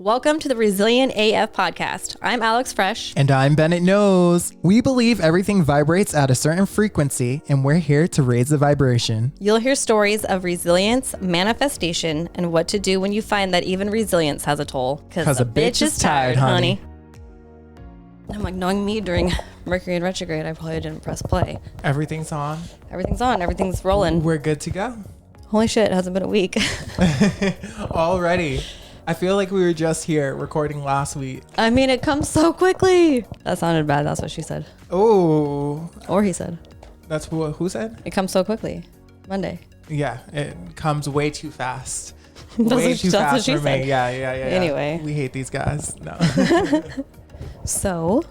Welcome to the Resilient AF podcast. I'm Alex Fresh. And I'm BennettKnows. We believe everything vibrates at a certain frequency, and we're here to raise the vibration. You'll hear stories of resilience, manifestation, and what to do when you find that even resilience has a toll. Because a bitch is tired, honey. I'm like, knowing me during Mercury in retrograde, I probably didn't press play. Everything's on. Everything's on. Everything's rolling. We're good to go. Holy shit, it hasn't been a week. Already. I feel like we were just here recording last week. I mean, it comes so quickly. That sounded bad. That's what she said. Oh. Or he said. That's who said? It comes so quickly. Monday. Yeah, it comes way too fast. That's what she for said. me. Yeah. Anyway. We hate these guys. No. So,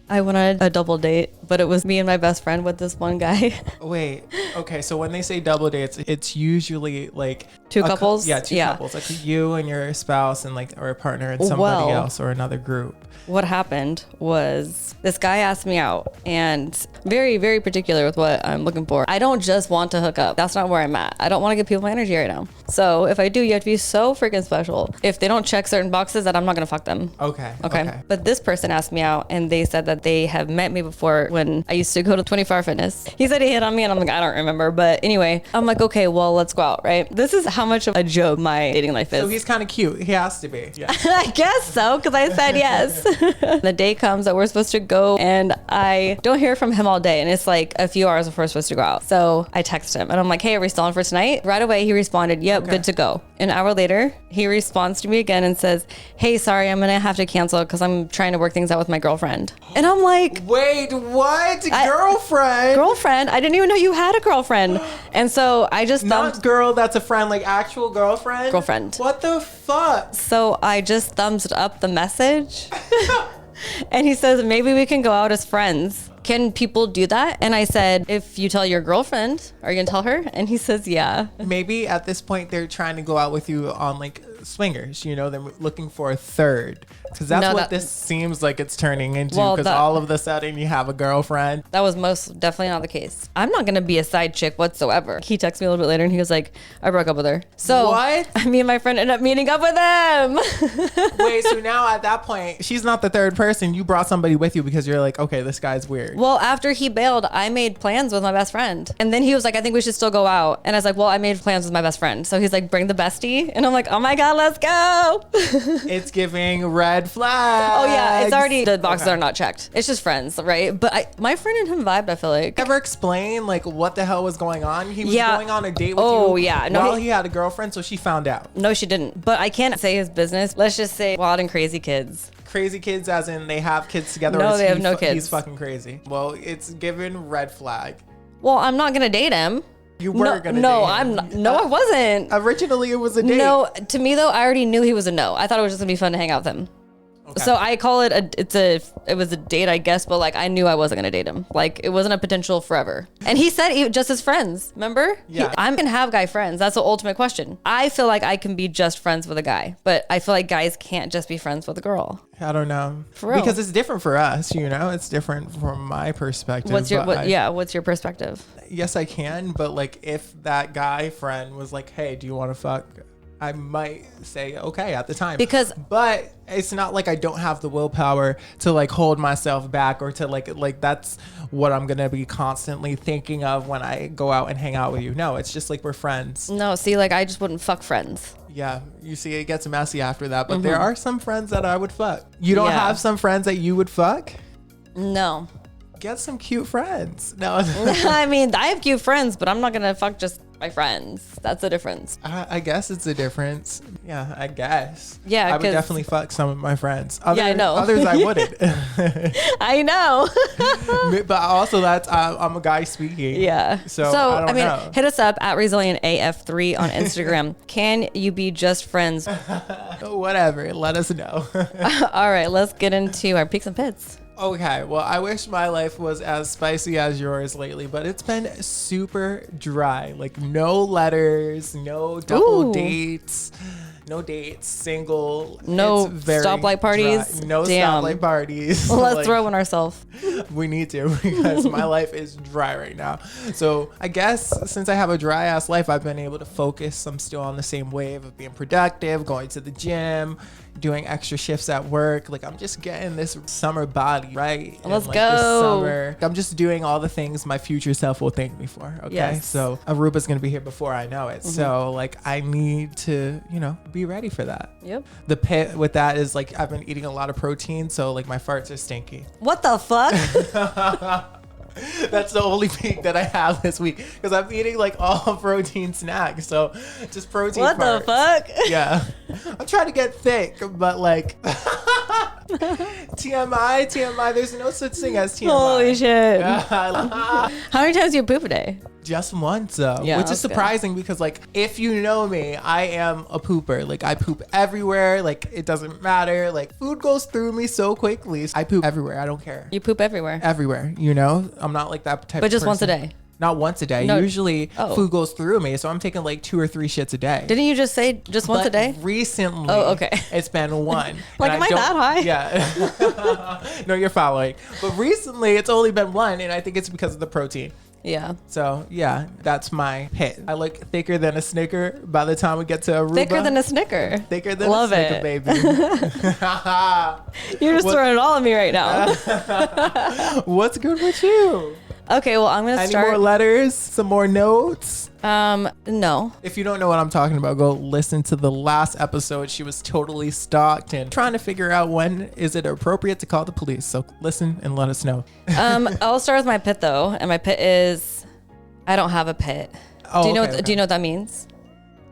I went on a double date, but it was me and my best friend with this one guy. Wait, okay, so when they say double dates, it's usually like Two couples? Two couples, like you and your spouse and like, or a partner and somebody else or another group. What happened was this guy asked me out, and very, very particular with what I'm looking for. I don't just want to hook up. That's not where I'm at. I don't want to give people my energy right now. So if I do, you have to be so freaking special. If they don't check certain boxes, then I'm not going to fuck them. Okay. But this person asked me out, and they said that they have met me before when I used to go to 24 Hour Fitness. He said he hit on me, and I'm like, I don't remember. But anyway, I'm like, okay, well, let's go out, right? This is how much of a joke my dating life is. So he's kind of cute. He has to be. Yeah. I guess so, because I said yes. The day comes that we're supposed to go, and I don't hear from him all day, and it's like a few hours before we're supposed to go out. So I text him, and I'm like, hey, are we still on for tonight? Right away, he responded, yep, good to go. An hour later, he responds to me again and says, hey, sorry, I'm gonna have to cancel because I'm trying to work things out with my girlfriend. And I'm like, wait, what? Girlfriend? Girlfriend? I didn't even know you had a girlfriend. And so I just Not girl, that's a friend, like actual girlfriend? Girlfriend. What the fuck? So I just thumbs up the message. And he says, maybe we can go out as friends. Can people do that? And I said, if you tell your girlfriend, are you gonna tell her? And he says, yeah. Maybe at this point they're trying to go out with you on like swingers, you know, they're looking for a third. Because that's what this seems like it's turning into, because all of a sudden you have a girlfriend. That was most definitely not the case. I'm not going to be a side chick whatsoever. He texted me a little bit later and he was like, I broke up with her. So what? Me and my friend ended up meeting up with him. Wait, so now at that point, she's not the third person. You brought somebody with you because you're like, okay, this guy's weird. Well, after he bailed, I made plans with my best friend. And then he was like, I think we should still go out. And I was like, well, I made plans with my best friend. So he's like, bring the bestie. And I'm like, oh my God, let's go. It's giving red flags. Oh yeah, it's already, the boxes are not checked. It's just friends, right? But my friend and him vibed, I feel like. Ever explain like what the hell was going on? He was going on a date with you. Oh yeah. No, while he had a girlfriend, so she found out. No, she didn't. But I can't say his business. Let's just say wild and crazy kids. Crazy kids as in they have kids together? No, they have no kids. He's fucking crazy. Well, it's given red flag. Well, I'm not gonna date him. You were gonna date him. I'm not. No, I wasn't. Originally, it was a date. No, to me though, I already knew he was a no. I thought it was just gonna be fun to hang out with him. Okay. So I call it it was a date, I guess, but like I knew I wasn't gonna date him. Like it wasn't a potential forever. And he said just as friends, remember? Yeah. I'm gonna have guy friends. That's the ultimate question. I feel like I can be just friends with a guy, but I feel like guys can't just be friends with a girl. I don't know. For real. Because it's different for us, you know? It's different from my perspective. What's your perspective? Yes, I can, but like if that guy friend was like, hey, do you want to fuck? I might say okay at the time, but it's not like I don't have the willpower to like hold myself back or to like that's what I'm gonna be constantly thinking of when I go out and hang out with you. No, it's just like we're friends. No, see, like I just wouldn't fuck friends. Yeah, you see, it gets messy after that, but there are some friends that I would fuck. You don't have some friends that you would fuck? No. Get some cute friends. No. I mean, I have cute friends, but I'm not gonna fuck just my friends. That's the difference. I guess it's a difference. Yeah, I guess. Yeah, I would definitely fuck some of my friends. Yeah, I know. Others I wouldn't. I know. But also that's I'm a guy speaking. Yeah. So I mean, know. Hit us up at ResilientAF3 on Instagram. Can you be just friends? Whatever. Let us know. All right, let's get into our peaks and pits. Okay, well, I wish my life was as spicy as yours lately, but it's been super dry. Like, no letters, no double dates, no dates, single. No stoplight parties. Dry. No stoplight parties. Let's throw one ourselves. We need to, because my life is dry right now. So I guess since I have a dry ass life, I've been able to focus. I'm still on the same wave of being productive, going to the gym, doing extra shifts at work. Like I'm just getting this summer body, right? Let's and, like, go. This summer, I'm just doing all the things my future self will thank me for. Okay. Yes. So Aruba's going to be here before I know it. So like I need to, be ready for that. Yep. The pit with that is like I've been eating a lot of protein. So like my farts are stinky. What the fuck? That's the only peak that I have this week because I'm eating like all protein snacks. So just protein. What farts. the fuck? Yeah. I'm trying to get thick, but like TMI, there's no such thing as TMI. Holy shit. Yeah. How many times do you poop a day? Just once though, Yeah, which is that's good. surprising because like if you know me, I am a pooper. Like I poop everywhere. Like it doesn't matter. Like food goes through me so quickly. I poop everywhere. I don't care. You poop everywhere. Everywhere, I'm not like that type But of just once a person. day. Not once a day. No. Usually Oh. food goes through me, so I'm taking like 2 or 3 shits a day. Didn't you just say just once But a day? Recently, Oh, okay. it's been one. Like, And am I that high? Yeah. No, you're following. But recently, it's only been one, and I think it's because of the protein. Yeah. So yeah, that's my pit. I look thicker than a Snicker by the time we get to Aruba. Thicker than a Snicker. Thicker than Love a Snicker, it. baby. You're just What- throwing it all at me right now. What's good with you? Okay, well, I'm going to Any start. more letters? Some more notes? No. If you don't know what I'm talking about, go listen to the last episode. She was totally stalked and trying to figure out when is it appropriate to call the police. So listen and let us know. I'll start with my pit though, and my pit is I don't have a pit. Oh, do you know? okay, Do you know what that means?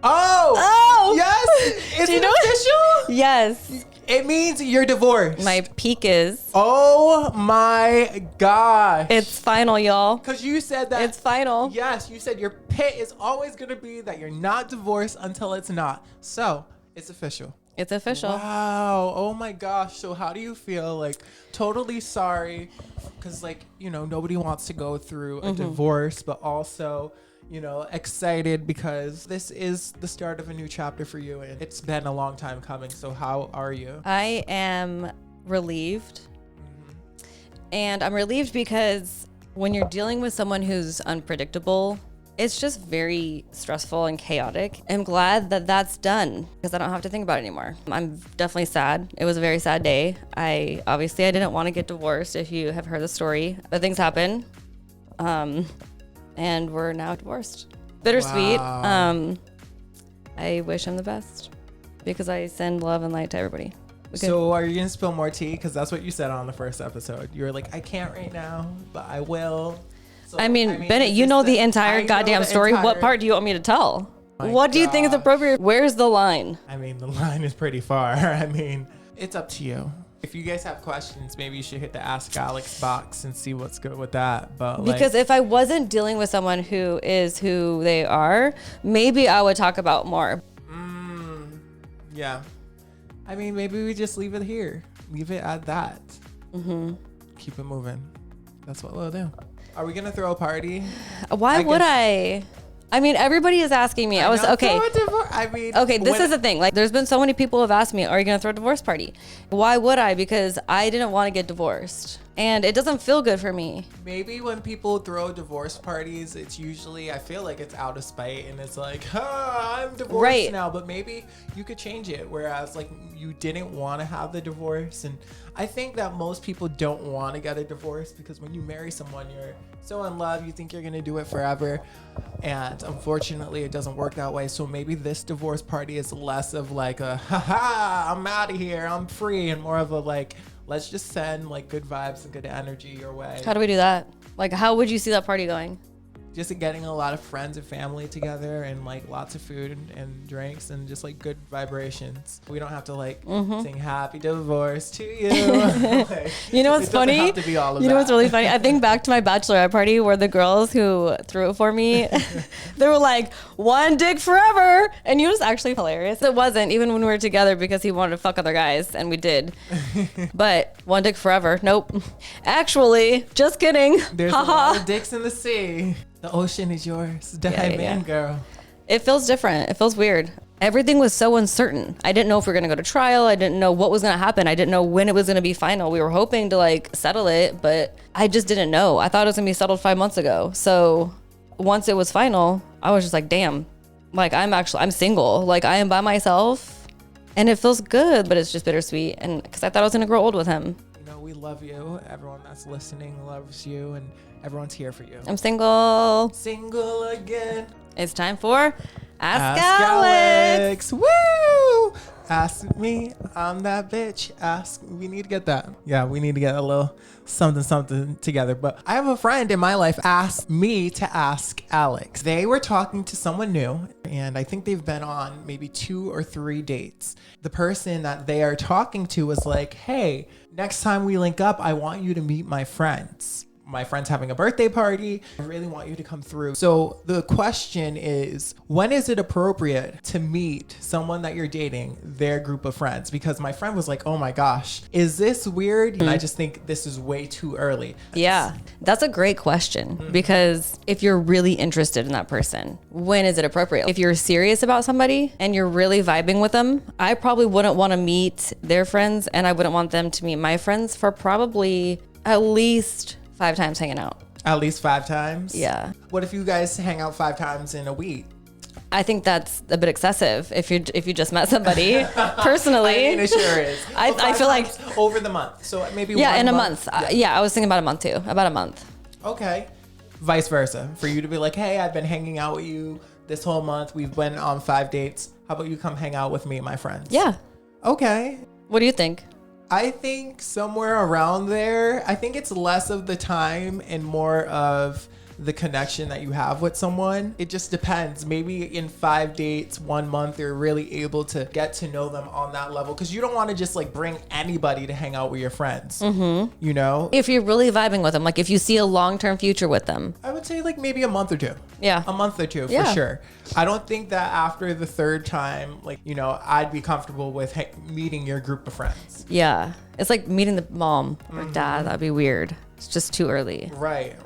Oh! Oh! Yes! Is Do you it know- official? Yes. It means you're divorced. My peak is Oh my gosh. it's final, y'all. Because you said that. It's final. Yes, you said your pit is always going to be that you're not divorced until it's not. So it's official. It's official. Wow. Oh my gosh. So how do you feel? Like totally sorry. Because like, nobody wants to go through a divorce, but also, excited because this is the start of a new chapter for you. And it's been a long time coming. So how are you? I am relieved. And I'm relieved because when you're dealing with someone who's unpredictable, it's just very stressful and chaotic. I'm glad that that's done because I don't have to think about it anymore. I'm definitely sad. It was a very sad day. I didn't want to get divorced if you have heard the story, but things happen. And we're now divorced. Bittersweet. Wow. I wish him the best because I send love and light to everybody. Okay. So are you going to spill more tea? Because that's what you said on the first episode. You were like, I can't right now, but I will. So, I mean, Bennett, is you this know the I entire know goddamn the story. What entire- part do you want me to tell? My What do you think is gosh. appropriate? Where's the line? I mean, the line is pretty far. I mean, it's up to you. If you guys have questions, maybe you should hit the Ask Alex box and see what's good with that. But Because if I wasn't dealing with someone who is who they are, maybe I would talk about more. yeah. I mean, maybe we just leave it here. Leave it at that. Keep it moving. That's what we'll do. Are we going to throw a party? Why would guess- I? I mean, everybody is asking me. I was No, okay. throw a divor- I mean, Okay, this when- is the thing. Like, there's been so many people who have asked me, are you going to throw a divorce party? Why would I? Because I didn't want to get divorced. And it doesn't feel good for me. Maybe when people throw divorce parties, it's usually, I feel like it's out of spite and it's like, I'm divorced Right. now. But maybe you could change it. Whereas like you didn't want to have the divorce. And I think that most people don't want to get a divorce because when you marry someone, you're so in love, you think you're going to do it forever. And unfortunately, it doesn't work that way. So maybe this divorce party is less of like a, I'm out of here, I'm free, and more of a like, let's just send like good vibes and good energy your way. How do we do that? Like, how would you see that party going? Just getting a lot of friends and family together and like lots of food and drinks and just like good vibrations. We don't have to like sing happy divorce to you. Like, You know what's it doesn't funny? have to be all of You know what's that. really funny? I think back to my bachelorette party where the girls who threw it for me, they were like, one dick forever. And you was actually hilarious. It wasn't, even when we were together, because he wanted to fuck other guys, and we did. But one dick forever. Nope. Actually, just kidding. There's a Haha. lot of dicks in the sea. The ocean is yours. Dive yeah. in, girl. It feels different. It feels weird. Everything was so uncertain. I didn't know if we were going to go to trial. I didn't know what was going to happen. I didn't know when it was going to be final. We were hoping to like settle it, but I just didn't know. I thought it was going to be settled 5 months ago. So once it was final, I was just like, damn, like I'm single. Like I am by myself And it feels good, but it's just bittersweet. And because I thought I was going to grow old with him. You know, we love you. Everyone that's listening loves you, and everyone's here for you. I'm single. Single again. It's time for Ask Alex. Woo! Ask me, I'm that bitch. We need to get that. Yeah, we need to get a little something together. But I have a friend in my life asked me to ask Alex. They were talking to someone new, and I think they've been on maybe 2 or 3 dates. The person that they are talking to was like, hey, next time we link up, I want you to meet my friends. My friend's having a birthday party. I really want you to come through. So the question is, when is it appropriate to meet someone that you're dating, their group of friends? Because my friend was like, oh my gosh, is this weird? And I just think this is way too early. Yeah, that's a great question because if you're really interested in that person, when is it appropriate? If you're serious about somebody and you're really vibing with them, I probably wouldn't want to meet their friends and I wouldn't want them to meet my friends for probably at least 5 times hanging out. At least 5 times? Yeah. What if you guys hang out 5 times in a week? I think that's a bit excessive if you just met somebody personally. I mean, it sure is. I feel like over the month. So maybe in a month. Yeah, I was thinking about a month too. About a month. Okay. Vice versa. For you to be like, hey, I've been hanging out with you this whole month. We've been on 5 dates. How about you come hang out with me and my friends? Yeah. Okay. What do you think? I think somewhere around there. I think it's less of the time and more of the connection that you have with someone. It just depends. Maybe in 5 dates, 1 month, you're really able to get to know them on that level, because you don't want to just like bring anybody to hang out with your friends. You know, if you're really vibing with them, like if you see a long-term future with them, I would say like maybe a month or 2. Yeah, a month or 2 for sure. I don't think that after the 3rd time, like, you know, I'd be comfortable with meeting your group of friends. Yeah, it's like meeting the mom or dad. That'd be weird. It's just too early. Right.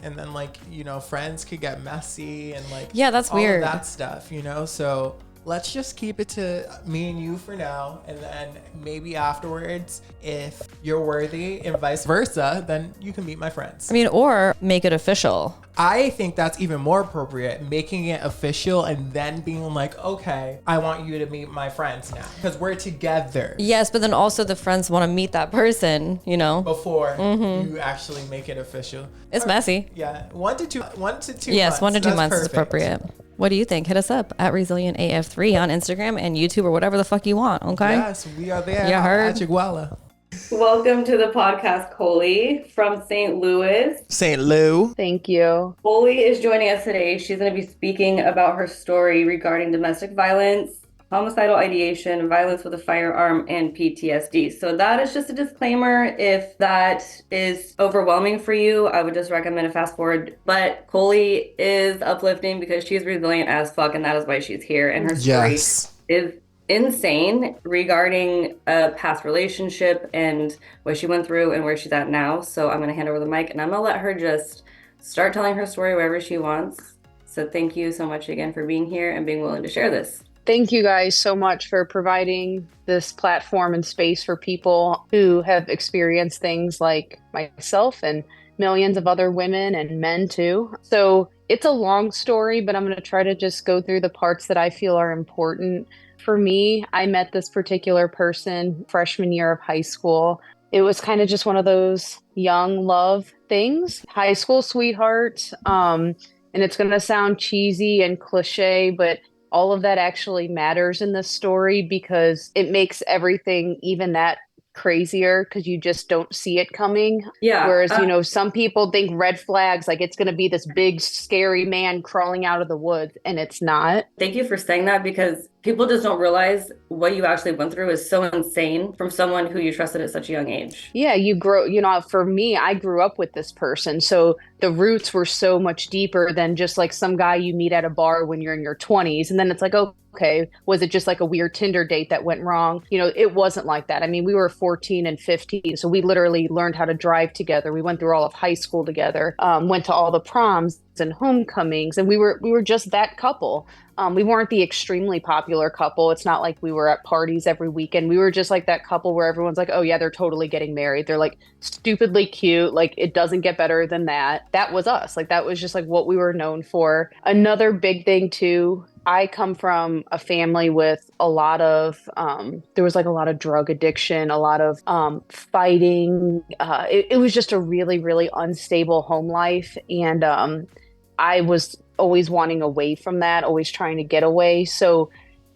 And then like, you know, friends could get messy and like, yeah, that's all weird. Of that stuff, you know? So let's just keep it to me and you for now. And then maybe afterwards, if you're worthy and vice versa, then you can meet my friends. I mean, or make it official. I think that's even more appropriate, making it official and then being like, okay, I want you to meet my friends now because we're together. Yes, but then also the friends want to meet that person, you know, before you actually make it official. It's messy. Yeah, 1 to 2 Yes, months. 1 to 2 months is perfect. appropriate. What do you think? Hit us up at ResilientAF3 on Instagram and YouTube or whatever the fuck you want, okay? Yes, we are there. You heard? At Chiguala. Welcome to the podcast, Coley from St. Louis. St. Lou. Thank you. Coley is joining us today. She's going to be speaking about her story regarding domestic violence, homicidal ideation, violence with a firearm, and PTSD. So that is just a disclaimer. If that is overwhelming for you, I would just recommend a fast forward. But Coley is uplifting because she's resilient as fuck, and that is why she's here. And her story is insane regarding a past relationship and what she went through and where she's at now. So I'm going to hand over the mic and I'm going to let her just start telling her story wherever she wants. So thank you so much again for being here and being willing to share this. Thank you guys so much for providing this platform and space for people who have experienced things like myself and millions of other women and men too. So it's a long story, but I'm going to try to just go through the parts that I feel are important. For me, I met this particular person freshman year of high school. It was kind of just one of those young love things, high school sweetheart. And it's going to sound cheesy and cliche, but all of that actually matters in this story because it makes everything even that crazier because you just don't see it coming. Yeah. Whereas, you know, some people think red flags, like it's going to be this big, scary man crawling out of the woods, and it's not. Thank you for saying that because people just don't realize what you actually went through is so insane from someone who you trusted at such a young age. Yeah, you grow, you know, for me, I grew up with this person. So the roots were so much deeper than just like some guy you meet at a bar when you're in your 20s. And then it's like, okay, was it just like a weird Tinder date that went wrong? You know, it wasn't like that. I mean, we were 14 and 15. So we literally learned how to drive together. We went through all of high school together, went to all the proms and homecomings. And we were just that couple. We weren't the extremely popular couple. It's not like we were at parties every weekend. We were just like that couple where everyone's like, oh yeah, they're totally getting married. They're like stupidly cute. Like it doesn't get better than that. That was us. Like that was just like what we were known for. Another big thing too I come from a family with a lot of, there was like a lot of drug addiction, a lot of fighting. It was just a really, really unstable home life. And I was always wanting away from that, always trying to get away. So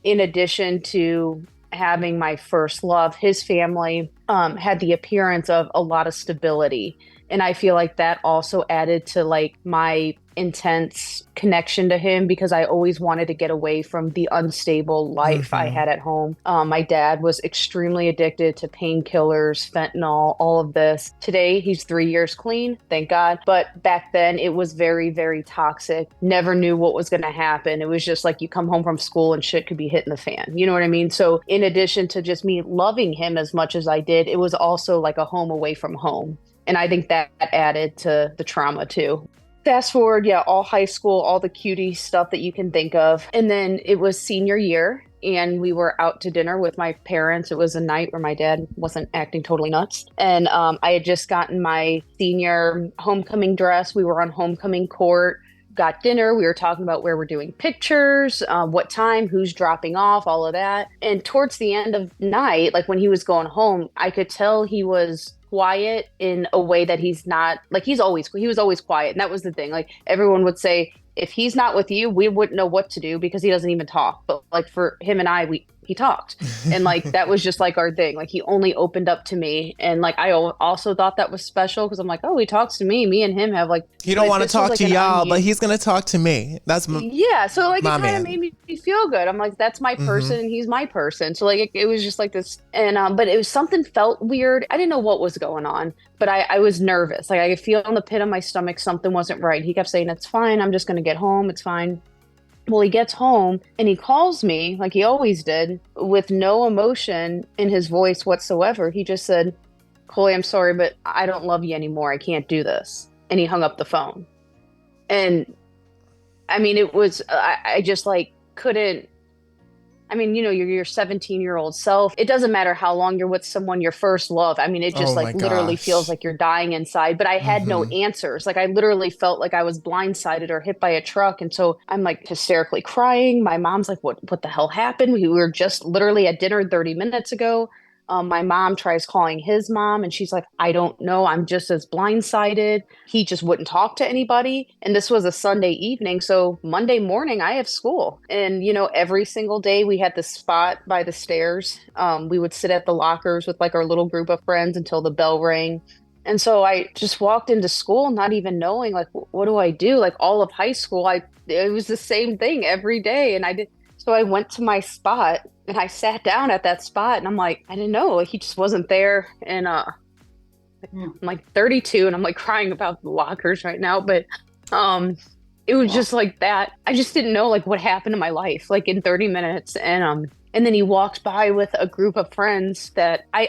in addition to having my first love, his family had the appearance of a lot of stability. And I feel like that also added to like my intense connection to him, because I always wanted to get away from the unstable life I had at home. My dad was extremely addicted to painkillers, fentanyl, all of this. Today, he's 3 years clean, thank God. But back then, it was very, very toxic. Never knew what was going to happen. It was just like you come home from school and shit could be hitting the fan. You know what I mean? So in addition to just me loving him as much as I did, it was also like a home away from home. And I think that added to the trauma too. Fast forward, all high school, all the cutie stuff that you can think of. And then it was senior year and we were out to dinner with my parents. It was a night where my dad wasn't acting totally nuts. And I had just gotten my senior homecoming dress. We were on homecoming court, got dinner. We were talking about where we're doing pictures, what time, who's dropping off, all of that. And towards the end of night, like when he was going home, I could tell he was quiet in a way that he's not, like he was always quiet. And that was the thing. Like everyone would say, if he's not with you, we wouldn't know what to do because he doesn't even talk. But like for him and I, he talked. And like, that was just like our thing. Like he only opened up to me. And like, I also thought that was special because I'm like, oh, he talks to me and him have like. He don't want to talk to y'all, but he's going to talk to me. That's yeah. So like, it kind of made me feel good. I'm like, that's my person and he's my person. So like, it was just like this. And, but it was something felt weird. I didn't know what was going on, but I was nervous. Like I could feel in the pit of my stomach, something wasn't right. He kept saying, it's fine. I'm just going to get home. It's fine. Well, he gets home and he calls me like he always did with no emotion in his voice whatsoever. He just said, Coley, I'm sorry, but I don't love you anymore. I can't do this. And he hung up the phone. And I mean, it was, I just like couldn't, I mean, you know, your 17-year-old self, it doesn't matter how long you're with someone, your first love. I mean, it just literally feels like you're dying inside, but I had no answers. Like I literally felt like I was blindsided or hit by a truck. And so I'm like hysterically crying. My mom's like, what the hell happened? We were just literally at dinner 30 minutes ago. My mom tries calling his mom and she's like, I don't know. I'm just as blindsided. He just wouldn't talk to anybody. And this was a Sunday evening. So Monday morning I have school. And, you know, every single day we had this spot by the stairs. We would sit at the lockers with like our little group of friends until the bell rang. And so I just walked into school not even knowing like, what do I do? Like all of high school, it was the same thing every day. And so I went to my spot and I sat down at that spot and I'm like, I didn't know, like, he just wasn't there. And I'm like 32 and I'm like crying about the lockers right now. But it was just like that. I just didn't know like what happened to my life, like in 30 minutes. And then he walked by with a group of friends that I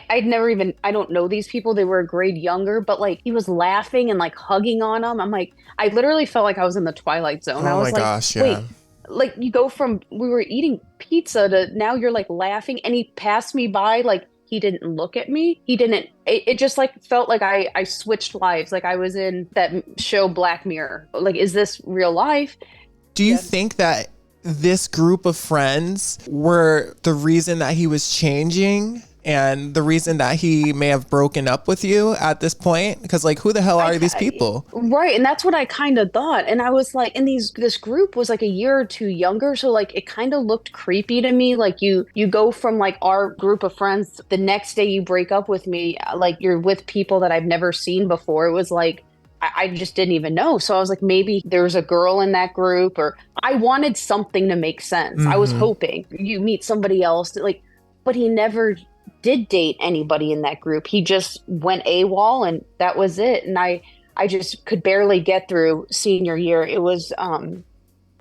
don't know these people. They were a grade younger, but like he was laughing and like hugging on them. I'm like, I literally felt like I was in the Twilight Zone. I was like, gosh, yeah. Wait, like you go from we were eating pizza to now you're like laughing, and he passed me by like he didn't look at me. He didn't. It just like felt like I switched lives. Like I was in that show Black Mirror. Like, is this real life? Do you think that this group of friends were the reason that he was changing and the reason that he may have broken up with you at this point? Because like, who the hell are these people? Right. And that's what I kind of thought. And I was like, and this group was like a year or two younger. So like, it kind of looked creepy to me. Like you go from like our group of friends, the next day you break up with me, like you're with people that I've never seen before. It was like, I just didn't even know. So I was like, maybe there's a girl in that group, or I wanted something to make sense. I was hoping you meet somebody else like, but he never did date anybody in that group. He just went AWOL and that was it. And I just could barely get through senior year. It was,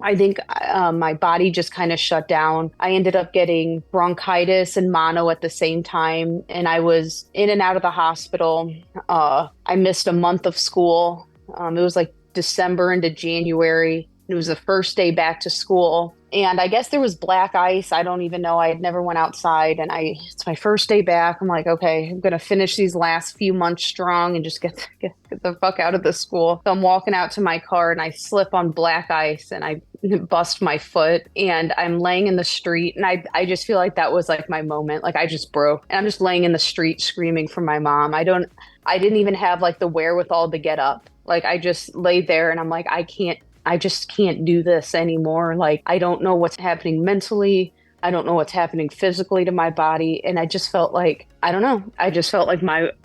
I think my body just kind of shut down. I ended up getting bronchitis and mono at the same time. And I was in and out of the hospital. I missed a month of school. It was like December into January. It was the first day back to school. And I guess there was black ice. I don't even know. I had never went outside, and it's my first day back. I'm like, okay, I'm gonna finish these last few months strong and just get the fuck out of the school. So I'm walking out to my car and I slip on black ice and I bust my foot and I'm laying in the street, and I just feel like that was like my moment. Like I just broke, and I'm just laying in the street screaming for my mom. I didn't even have like the wherewithal to get up. Like I just laid there and I'm like, I just can't do this anymore. Like, I don't know what's happening mentally. I don't know what's happening physically to my body. And I just felt like, I don't know. I just felt like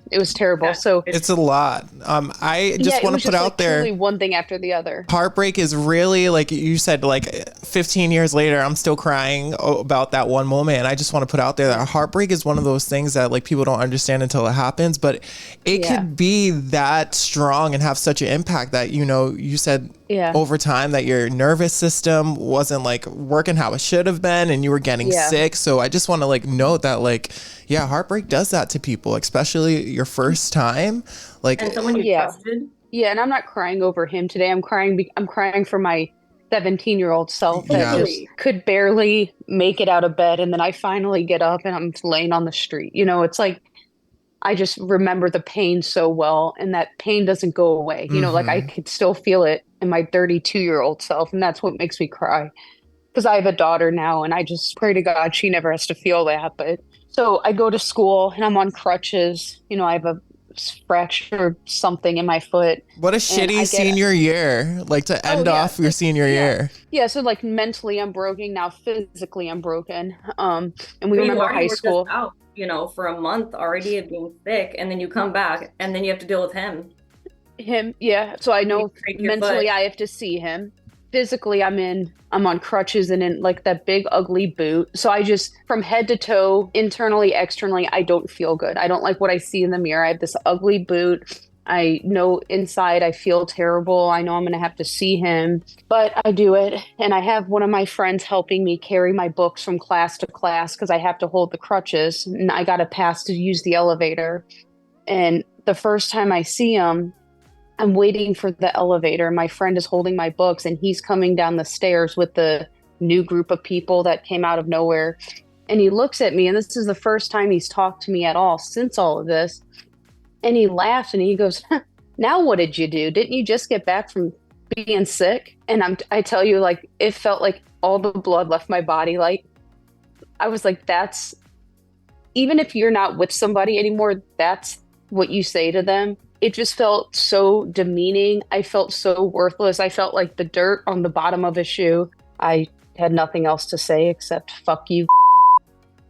it was terrible. Yeah. So it's a lot. I just want to put out there, truly one thing after the other. Heartbreak is really, like you said, like 15 years later, I'm still crying about that one moment. And I just want to put out there that heartbreak is one of those things that like people don't understand until it happens, but it could be that strong and have such an impact that, you know, you said over time that your nervous system wasn't like working how it should have been and you were getting sick. So I just want to like note that like, yeah, heartbreak does that to people, especially your first time. Like, and someone you trusted. Yeah, and I'm not crying over him today. I'm crying for my 17-year-old self that just could barely make it out of bed, and then I finally get up and I'm laying on the street. You know, it's like I just remember the pain so well, and that pain doesn't go away. You know, like I could still feel it in my 32-year-old self, and that's what makes me cry. Because I have a daughter now, and I just pray to God she never has to feel that. But so I go to school and I'm on crutches. You know, I have a fractured something in my foot. What a shitty senior year, like to end off your senior year. Yeah, so like mentally I'm broken, now physically I'm broken. And we remember high school. Out, you know, for a month already of being sick, and then you come back and then you have to deal with him. So I know mentally I have to see him. Physically I'm on crutches and in like that big ugly boot. So I just, from head to toe, internally, externally, I don't feel good. I don't like what I see in the mirror. I have this ugly boot. I know inside I feel terrible. I know I'm going to have to see him, but I do it. And I have one of my friends helping me carry my books from class to class because I have to hold the crutches, and I got a pass to use the elevator. And the first time I see him, I'm waiting for the elevator. My friend is holding my books and he's coming down the stairs with the new group of people that came out of nowhere. And he looks at me, and this is the first time he's talked to me at all since all of this. And he laughs and he goes, now what did you do? Didn't you just get back from being sick? And I tell you, like, it felt like all the blood left my body. Like, I was like, that's, even if you're not with somebody anymore, that's what you say to them. It just felt so demeaning. I felt so worthless. I felt like the dirt on the bottom of a shoe. I had nothing else to say except fuck you.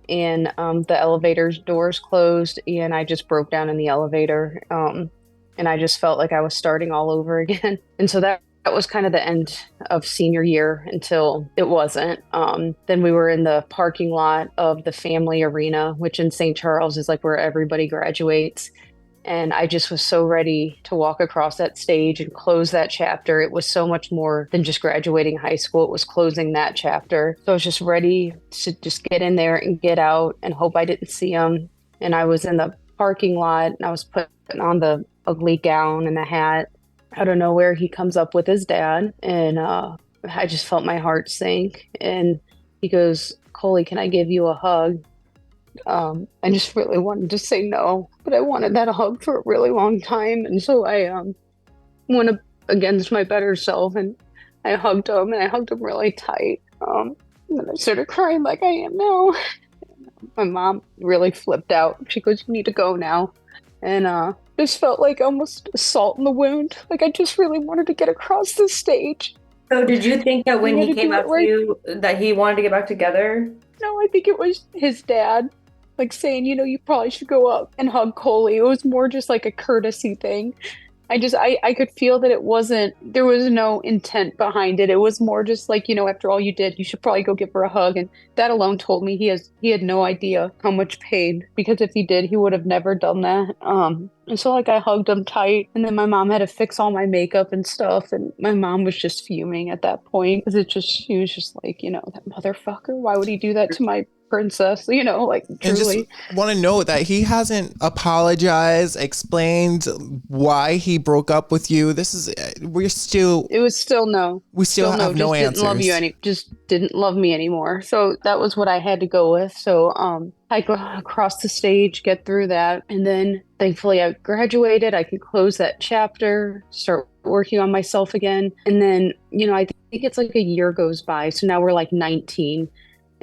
And the elevator's doors closed and I just broke down in the elevator. And I just felt like I was starting all over again. And so that was kind of the end of senior year until it wasn't. Then we were in the parking lot of the family arena, which in St. Charles is like where everybody graduates. And I just was so ready to walk across that stage and close that chapter. It was so much more than just graduating high school. It was closing that chapter. So I was just ready to just get in there and get out and hope I didn't see him. And I was in the parking lot and I was putting on the ugly gown and the hat. Out of nowhere, he comes up with his dad, and I just felt my heart sink. And he goes, Coley, can I give you a hug? I just really wanted to say no, but I wanted that hug for a really long time. And so I went against my better self and I hugged him, and I hugged him really tight. And then I started crying like I am now. My mom really flipped out. She goes, you need to go now. And just felt like almost salt in the wound. Like I just really wanted to get across the stage. So did you think that when he came up to you that he wanted to get back together? No, I think it was his dad. Like saying, you know, you probably should go up and hug Coley. It was more just like a courtesy thing. I could feel that there was no intent behind it. It was more just like, you know, after all you did, you should probably go give her a hug. And that alone told me he had no idea how much pain, because if he did, he would have never done that. And so like I hugged him tight, and then my mom had to fix all my makeup and stuff. And my mom was just fuming at that point because she was just like, you know, that motherfucker, why would he do that to my princess, like And truly. just want to note that he hasn't apologized, explained why he broke up with you. It was still no. We still have no answers. Just didn't love me anymore. So that was what I had to go with. So I go across the stage, get through that, and then thankfully I graduated. I could close that chapter, start working on myself again. And then, I think it's like a year goes by. So now we're like 19.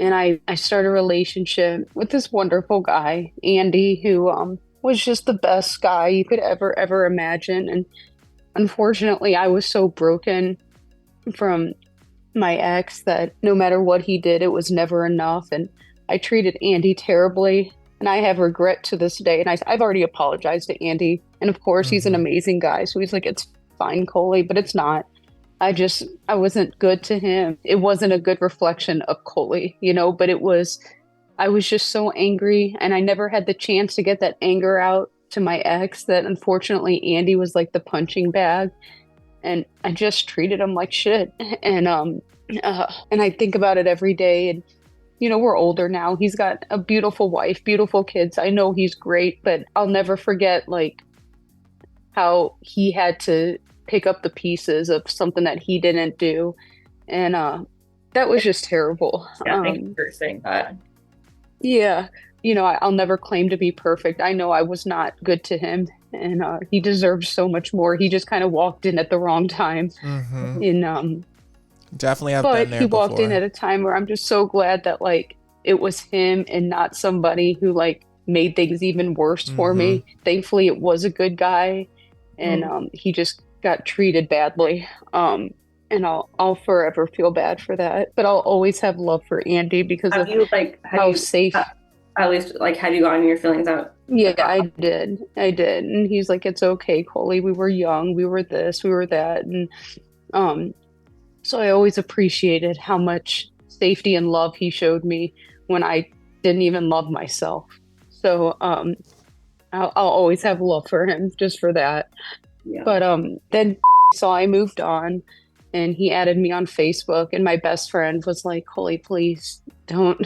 And I start a relationship with this wonderful guy, Andy, who was just the best guy you could ever imagine. And unfortunately, I was so broken from my ex that no matter what he did, it was never enough. And I treated Andy terribly. And I have regret to this day. And I've already apologized to Andy. And of course, he's an amazing guy. So he's like, it's fine, Coley, but it's not. I wasn't good to him. It wasn't a good reflection of Coley, but I was just so angry, and I never had the chance to get that anger out to my ex that unfortunately Andy was like the punching bag, and I just treated him like shit. And I think about it every day, and we're older now. He's got a beautiful wife, beautiful kids. I know he's great, but I'll never forget like how he had to pick up the pieces of something that he didn't do. And that was just terrible. Yeah, thank you for saying that. Yeah. I'll never claim to be perfect. I know I was not good to him, and he deserves so much more. He just kind of walked in at the wrong time. Definitely have been there he walked in at a time where I'm just so glad that like it was him and not somebody who like made things even worse for me. Thankfully, it was a good guy, and he just got treated badly. And I'll forever feel bad for that. But I'll always have love for Andy because how safe. At least, have you gotten your feelings out? Yeah, I did. And he's like, it's okay, Coley. We were young. We were this. We were that. And so I always appreciated how much safety and love he showed me when I didn't even love myself. So I'll always have love for him just for that. Yeah. But then so I moved on, and he added me on Facebook, and my best friend was like, Coley, please don't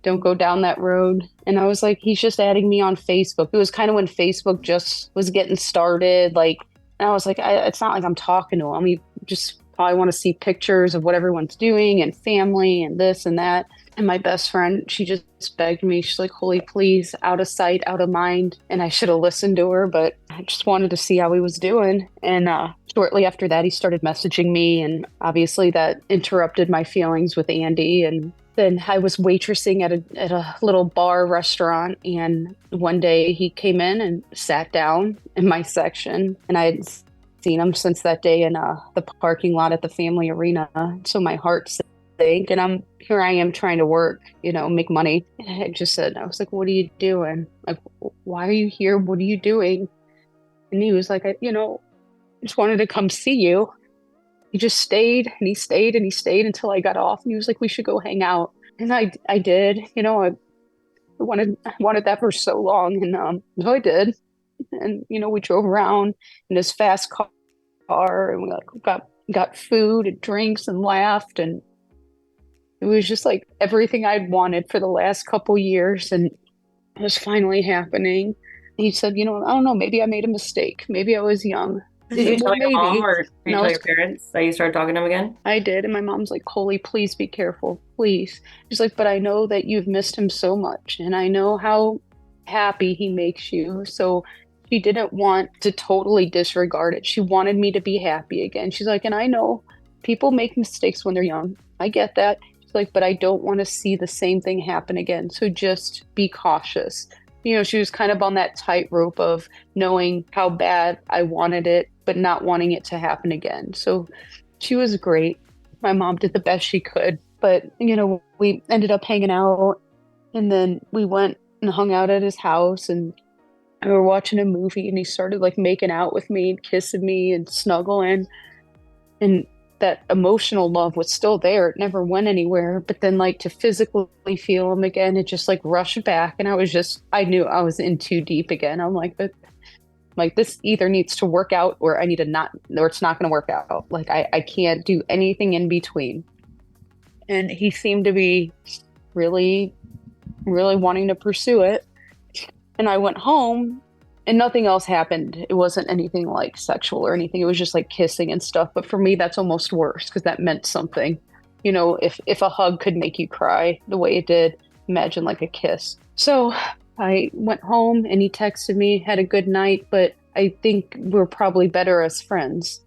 go down that road. And I was like, he's just adding me on Facebook. It was kind of when Facebook just was getting started. And I was like, it's not like I'm talking to him. He just probably want to see pictures of what everyone's doing and family and this and that. And my best friend, she just begged me. She's like, Coley, please, out of sight, out of mind. And I should have listened to her, but I just wanted to see how he was doing. And shortly after that, he started messaging me. And obviously that interrupted my feelings with Andy. And then I was waitressing at a little bar restaurant. And one day he came in and sat down in my section. And I had seen him since that day in the parking lot at the family arena. So my heart sank, and here I am trying to work, make money. And I just said, I was like, what are you doing? Like, why are you here? What are you doing? And he was like, I just wanted to come see you. He just stayed and he stayed and he stayed until I got off. And he was like, we should go hang out. And I did, I wanted that for so long. And so I did. And, we drove around in this fast car, and we got food and drinks and laughed. And it was just like everything I'd wanted for the last couple years, and it was finally happening. He said, I don't know, maybe I made a mistake. Maybe I was young. Did you tell your mom, or did you tell your parents that you started talking to him again? I did. And my mom's like, Coley, please be careful, please. She's like, but I know that you've missed him so much, and I know how happy he makes you. So she didn't want to totally disregard it. She wanted me to be happy again. She's like, and I know people make mistakes when they're young. I get that. She's like, but I don't want to see the same thing happen again. So just be cautious. She was kind of on that tightrope of knowing how bad I wanted it, but not wanting it to happen again. So she was great. My mom did the best she could. But, we ended up hanging out, and then we went and hung out at his house, and we were watching a movie, and he started making out with me and kissing me and snuggling. And that emotional love was still there. It never went anywhere. But then to physically feel him again, it just rushed back. And I knew I was in too deep again. I'm like, but this either needs to work out, or I need to not, or it's not going to work out. I can't do anything in between. And he seemed to be really really wanting to pursue it. And I went home and nothing else happened. It wasn't anything like sexual or anything. It was just like kissing and stuff. But for me, that's almost worse because that meant something. You know, if a hug could make you cry the way it did, imagine like a kiss. So I went home and he texted me, had a good night, but I think we're probably better as friends.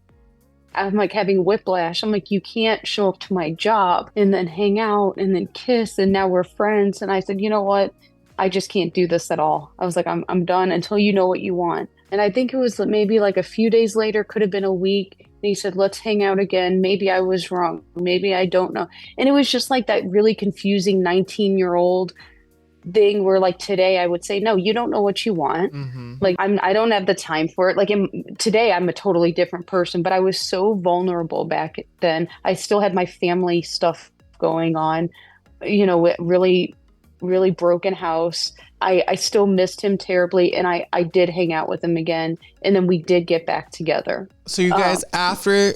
I'm like having whiplash. I'm like, you can't show up to my job and then hang out and then kiss and now we're friends. And I said, you know what? I just can't do this at all. I was like, I'm done until you know what you want. And I think it was maybe like a few days later, could have been a week. And he said, let's hang out again. Maybe I was wrong. Maybe I don't know. And it was just like that really confusing 19-year-old thing where like today I would say, no, you don't know what you want. Like I don't have the time for it. Like today I'm a totally different person, but I was so vulnerable back then. I still had my family stuff going on, you know, really, really broken house. I still missed him terribly. And I did hang out with him again. And then we did get back together. So you guys after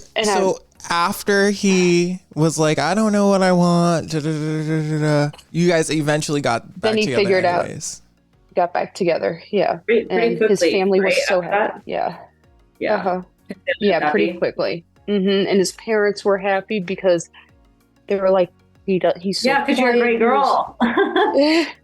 he was like, I don't know what I want, you guys eventually got back together. Then he figured out, got back together. Yeah. Pretty and quickly, his family was so happy. That? Yeah. Yeah. Yeah, pretty quickly. And his parents were happy because they were like, he's so because you're a great girl.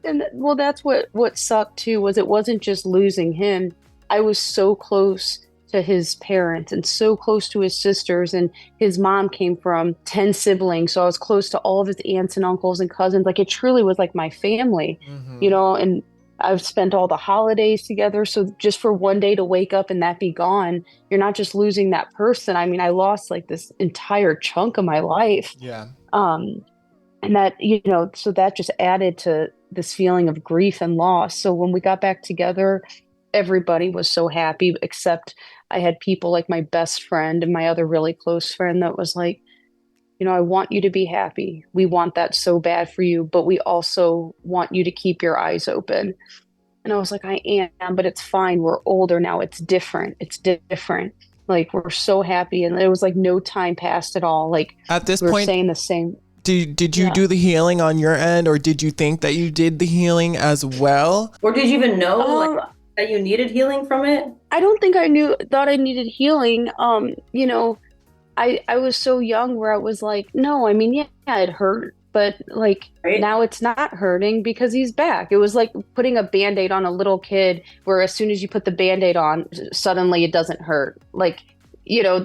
And well, that's what sucked too, was it wasn't just losing him. I was so close to his parents and so close to his sisters, and his mom came from 10 siblings. So I was close to all of his aunts and uncles and cousins. Like it truly was like my family, you know, and I've spent all the holidays together. So just for one day to wake up and that be gone, you're not just losing that person. I mean, I lost like this entire chunk of my life. Yeah. And that, you know, so that just added to this feeling of grief and loss. So when we got back together, everybody was so happy, except I had people like my best friend and my other really close friend that was like, you know, I want you to be happy. We want that so bad for you, but we also want you to keep your eyes open. And I was like, I am, but it's fine. We're older now. It's different. It's different. Like, we're so happy. And there was like no time passed at all. Like at this we were point, saying the same. Did you do the healing on your end, or did you think that you did the healing as well? Or did you even know that you needed healing from it? I don't think I thought I needed healing. You know, I was so young where I was like, no, I mean, yeah, it hurt, but like now it's not hurting because he's back. It was like putting a Band-Aid on a little kid where as soon as you put the Band-Aid on, suddenly it doesn't hurt. Like, you know,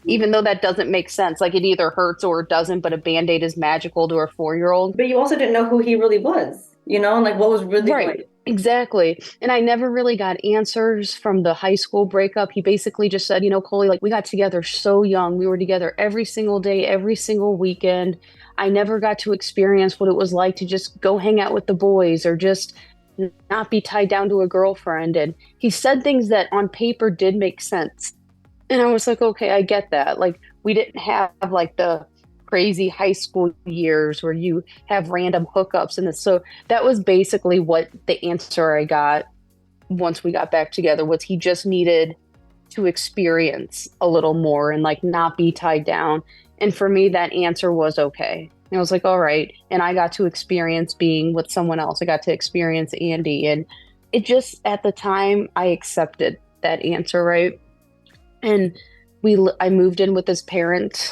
even though that doesn't make sense, like it either hurts or it doesn't, but a Band-Aid is magical to a 4-year-old. But you also didn't know who he really was, you know, and like what was really right. Exactly. And I never really got answers from the high school breakup. He basically just said, you know, Coley, like we got together so young. We were together every single day, every single weekend. I never got to experience what it was like to just go hang out with the boys or just not be tied down to a girlfriend. And he said things that on paper did make sense. And I was like, okay, I get that. Like we didn't have like the crazy high school years where you have random hookups and so that was basically what the answer I got once we got back together was he just needed to experience a little more and like not be tied down. And for me, that answer was okay. And I was like, all right. And I got to experience being with someone else. I got to experience Andy. And it just, at the time, I accepted that answer, right? And I moved in with his parents.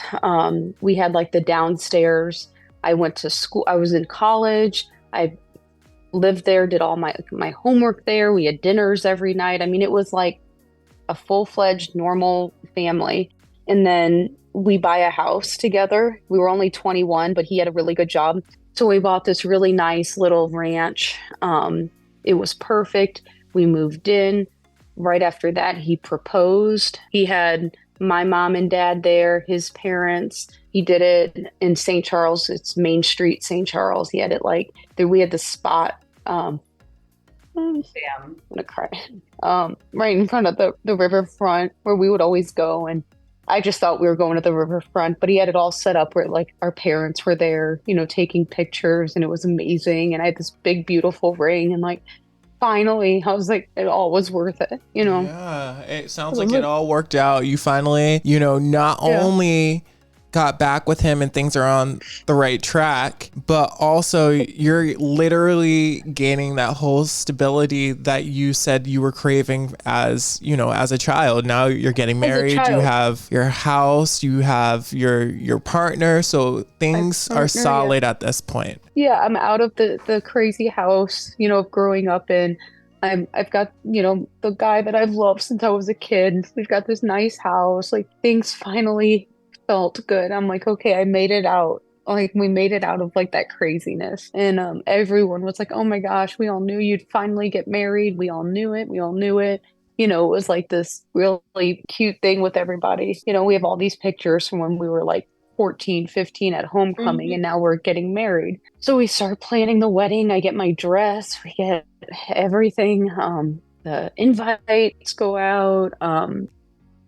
We had like the downstairs. I went to school. I was in college. I lived there, did all my homework there. We had dinners every night. I mean, it was like a full-fledged normal family. And then we buy a house together. We were only 21, but he had a really good job. So we bought this really nice little ranch. It was perfect. We moved in. Right after that, he proposed. He had my mom and dad there, his parents. He did it in St. Charles. It's Main Street, St. Charles. He had it like there. We had the spot. I'm gonna cry. Right in front of the riverfront where we would always go, and I just thought we were going to the riverfront. But he had it all set up where like our parents were there, you know, taking pictures, and it was amazing. And I had this big, beautiful ring, and like. Finally, I was like, it all was worth it, you know? Yeah, it sounds like it all worked out. You finally, you know, not only got back with him and things are on the right track, but also you're literally gaining that whole stability that you said you were craving as, you know, as a child. Now you're getting married, you have your house, you have your partner, so things are solid at this point. Yeah, I'm out of the crazy house, you know, of growing up in. I've got, you know, the guy that I've loved since I was a kid. We've got this nice house. Like, things finally felt good. I'm like, okay, I made it out. Like, we made it out of like that craziness. And everyone was like, oh my gosh, we all knew you'd finally get married. We all knew it. We all knew it. You know, it was like this really cute thing with everybody. You know, we have all these pictures from when we were like 14, 15 at homecoming, and now we're getting married. So we start planning the wedding. I get my dress, we get everything. The invites go out,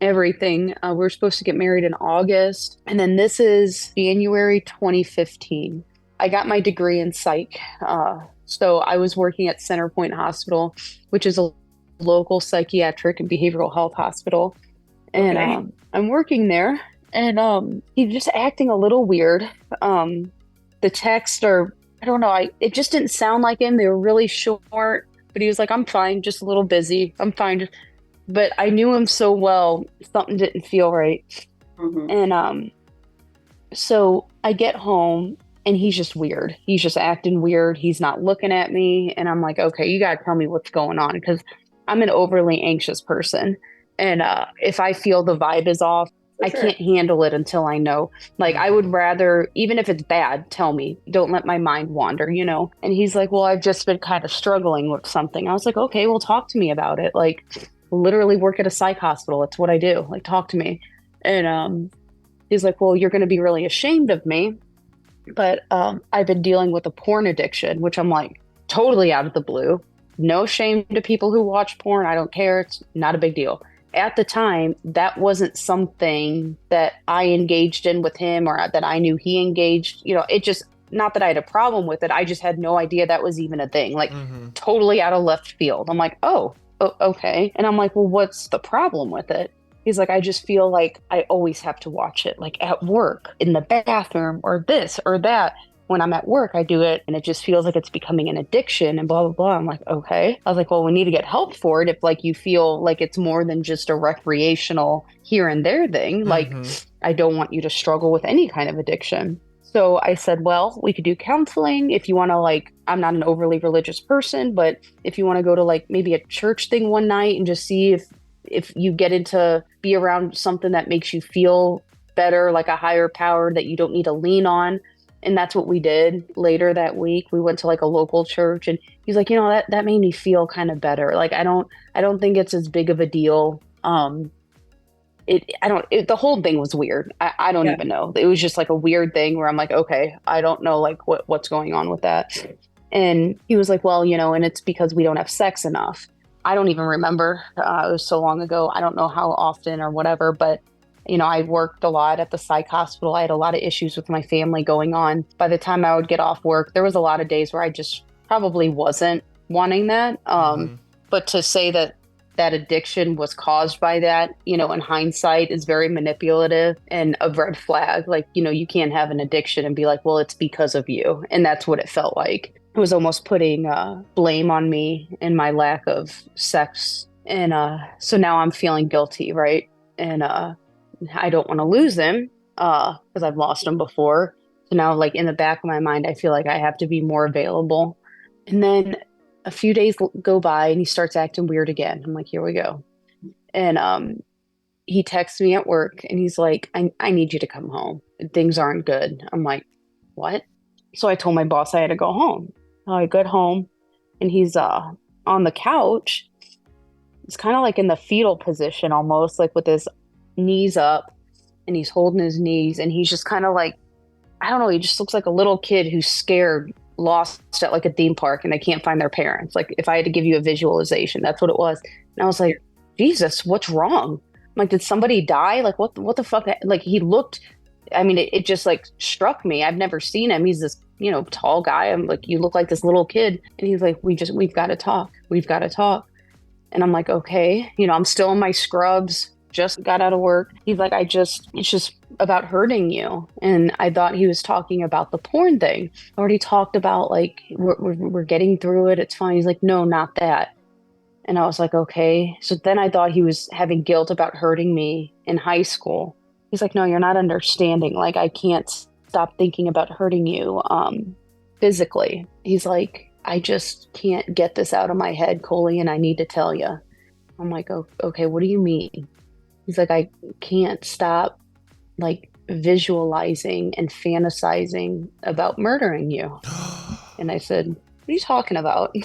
everything. We're supposed to get married in August. And then this is January 2015. I got my degree in psych. So I was working at Centerpoint Hospital, which is a local psychiatric and behavioral health hospital. And I'm working there. And he's just acting a little weird. The texts are, I don't know, it just didn't sound like him. They were really short, but he was like, I'm fine, just a little busy. I'm fine. But I knew him so well, something didn't feel right. And so I get home and he's just weird. He's just acting weird. He's not looking at me. And I'm like, okay, you got to tell me what's going on, because I'm an overly anxious person. And if I feel the vibe is off, I can't handle it until I know. Like, I would rather, even if it's bad, tell me. Don't let my mind wander, you know? And he's like, well, I've just been kind of struggling with something. I was like, okay, well, talk to me about it. Like, literally work at a psych hospital. It's what I do. Like, talk to me. And he's like, well, you're going to be really ashamed of me. But I've been dealing with a porn addiction, which I'm like, totally out of the blue. No shame to people who watch porn. I don't care. It's not a big deal. At the time, that wasn't something that I engaged in with him, or that I knew he engaged. You know, it just, not that I had a problem with it. I just had no idea that was even a thing, like totally out of left field. I'm like, oh, okay. And I'm like, well, what's the problem with it? He's like, I just feel like I always have to watch it, like at work, in the bathroom, or this or that. When I'm at work, I do it, and it just feels like it's becoming an addiction and blah, blah, blah. I'm like, okay. I was like, well, we need to get help for it if, like, you feel like it's more than just a recreational here and there thing. Like, I don't want you to struggle with any kind of addiction. So I said, well, we could do counseling if you want to, like, I'm not an overly religious person, but if you want to go to, like, maybe a church thing one night and just see if you get into be around something that makes you feel better, like a higher power that you don't need to lean on. And that's what we did later that week. We went to like a local church, and he's like, you know, that made me feel kind of better. Like, I don't think it's as big of a deal. The whole thing was weird. I don't even know. It was just like a weird thing where I'm like, okay, I don't know, like, what's going on with that. And he was like, well, you know, and it's because we don't have sex enough. I don't even remember. It was so long ago. I don't know how often or whatever, but you know, I worked a lot at the psych hospital. I had a lot of issues with my family going on. By the time I would get off work, there was a lot of days where I just probably wasn't wanting that. But to say that addiction was caused by that, you know, in hindsight is very manipulative and a red flag. Like, you know, you can't have an addiction and be like, well, it's because of you. And that's what it felt like. It was almost putting blame on me and my lack of sex. And so now I'm feeling guilty, right? And I don't want to lose him because I've lost him before. So now, like, in the back of my mind, I feel like I have to be more available. And then a few days go by and he starts acting weird again. I'm like, here we go. And he texts me at work and he's like, I need you to come home. Things aren't good. I'm like, what? So I told my boss I had to go home. I got home and he's on the couch. It's kind of like in the fetal position almost, like with his knees up, and he's holding his knees, and he's just kind of like, I don't know, he just looks like a little kid who's scared, lost at like a theme park, and they can't find their parents. Like, if I had to give you a visualization, that's what it was. And I was like, Jesus, what's wrong? I'm like, did somebody die? Like, what the fuck? Like, he looked, I mean, it just like struck me. I've never seen him. He's this, you know, tall guy. I'm like, you look like this little kid. And he's like, we've got to talk. We've got to talk. And I'm like, okay, you know, I'm still in my scrubs. Just got out of work. He's like, it's just about hurting you. And I thought he was talking about the porn thing. I already talked about like, we're getting through it. It's fine. He's like, no, not that. And I was like, okay. So then I thought he was having guilt about hurting me in high school. He's like, no, you're not understanding. Like, I can't stop thinking about hurting you physically. He's like, I just can't get this out of my head, Coley, and I need to tell you. I'm like, oh, okay, what do you mean? He's like, I can't stop like visualizing and fantasizing about murdering you. And I said, what are you talking about?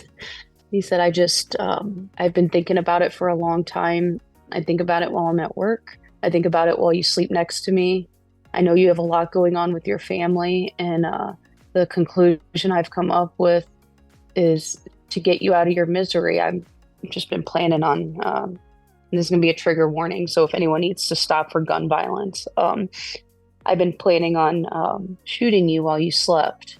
He said, I've been thinking about it for a long time. I think about it while I'm at work. I think about it while you sleep next to me. I know you have a lot going on with your family. And the conclusion I've come up with is to get you out of your misery. I've just been planning on, and this is going to be a trigger warning. So if anyone needs to stop for gun violence, I've been planning on shooting you while you slept.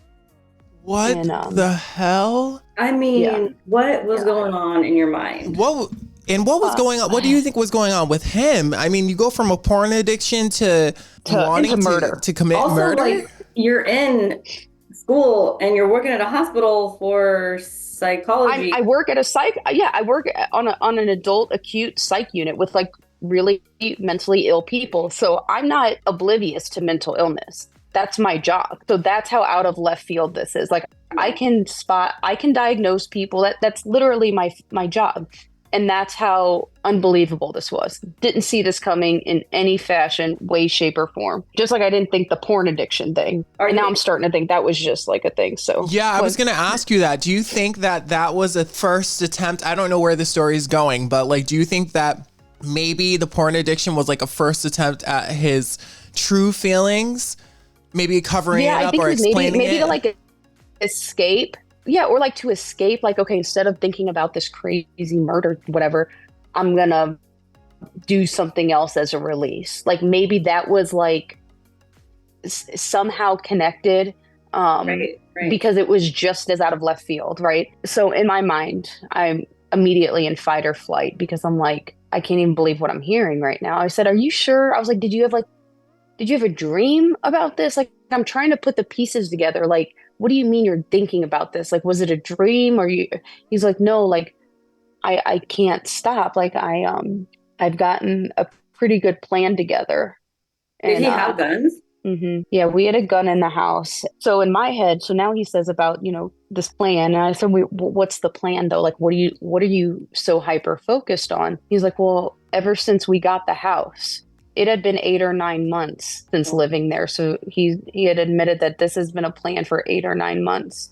What the hell? I mean, what was going on in your mind? What was going on? What do you think was going on with him? I mean, you go from a porn addiction to wanting murder, to commit also, murder. Like, you're in school and you're working at a hospital for psychology. I work at a psych. Yeah, I work on an adult acute psych unit with like really mentally ill people. So I'm not oblivious to mental illness. That's my job. So that's how out of left field this is. Like, I can diagnose people. That's literally my job. And that's how unbelievable this was. Didn't see this coming in any fashion, way, shape, or form. Just like I didn't think the porn addiction thing. And now I'm starting to think that was just like a thing. So yeah, I was going to ask you that. Do you think that was a first attempt? I don't know where the story is going, but like, do you think that maybe the porn addiction was like a first attempt at his true feelings? Maybe covering it up or explaining it? Maybe to like escape. Yeah, or like to escape, like, okay, instead of thinking about this crazy murder, whatever, I'm gonna do something else as a release. Like maybe that was like somehow connected right. Because it was just as out of left field, right? So in my mind, I'm immediately in fight or flight because I'm like, I can't even believe what I'm hearing right now. I said, are you sure? I was like, did you have a dream about this? Like, I'm trying to put the pieces together. Like, what do you mean you're thinking about this? Like, was it a dream or you? He's like, no, like, I can't stop. Like, I've gotten a pretty good plan together. Did he have guns? Mm-hmm. Yeah, we had a gun in the house. So in my head, so now he says about, this plan. And I said, what's the plan though? Like, what are you so hyper focused on? He's like, well, ever since we got the house, it had been 8 or 9 months since living there. So he had admitted that this has been a plan for 8 or 9 months.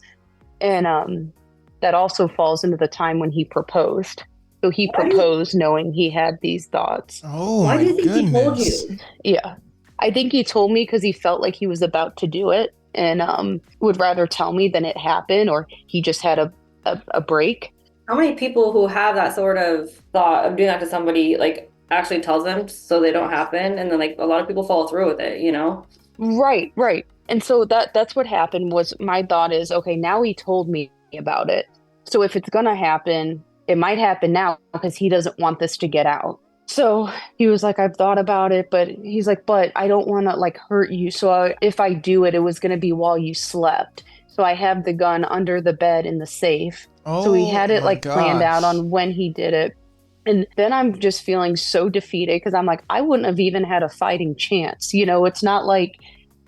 And that also falls into the time when he proposed. So he proposed knowing he had these thoughts. Oh, why do you think he told you? Yeah. I think he told me because he felt like he was about to do it and would rather tell me than it happen, or he just had a break. How many people who have that sort of thought of doing that to somebody, like, actually tells them so they don't happen, and then like a lot of people follow through with it, right. And so that's what happened. Was my thought is, okay, now he told me about it, so if it's gonna happen, it might happen now because he doesn't want this to get out. So he was like, I've thought about it, but he's like, but I don't want to like hurt you, so if I do it, it was gonna be while you slept. So I have the gun under the bed in the safe. So he had it like planned out on when he did it. And then I'm just feeling so defeated because I'm like, I wouldn't have even had a fighting chance. It's not like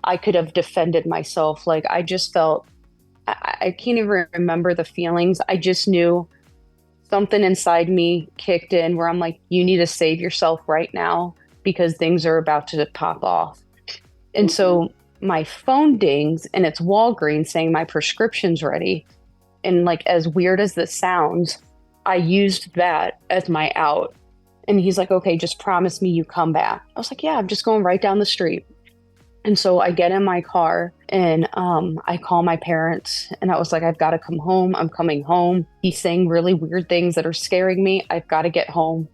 I could have defended myself. Like, I just felt, I can't even remember the feelings. I just knew something inside me kicked in where I'm like, you need to save yourself right now because things are about to pop off. And so my phone dings and it's Walgreens saying my prescription's ready. And like, as weird as this sounds, I used that as my out. And he's like, okay, just promise me you come back. I was like, yeah, I'm just going right down the street. And so I get in my car and I call my parents and I was like, I've got to come home. I'm coming home. He's saying really weird things that are scaring me. I've got to get home.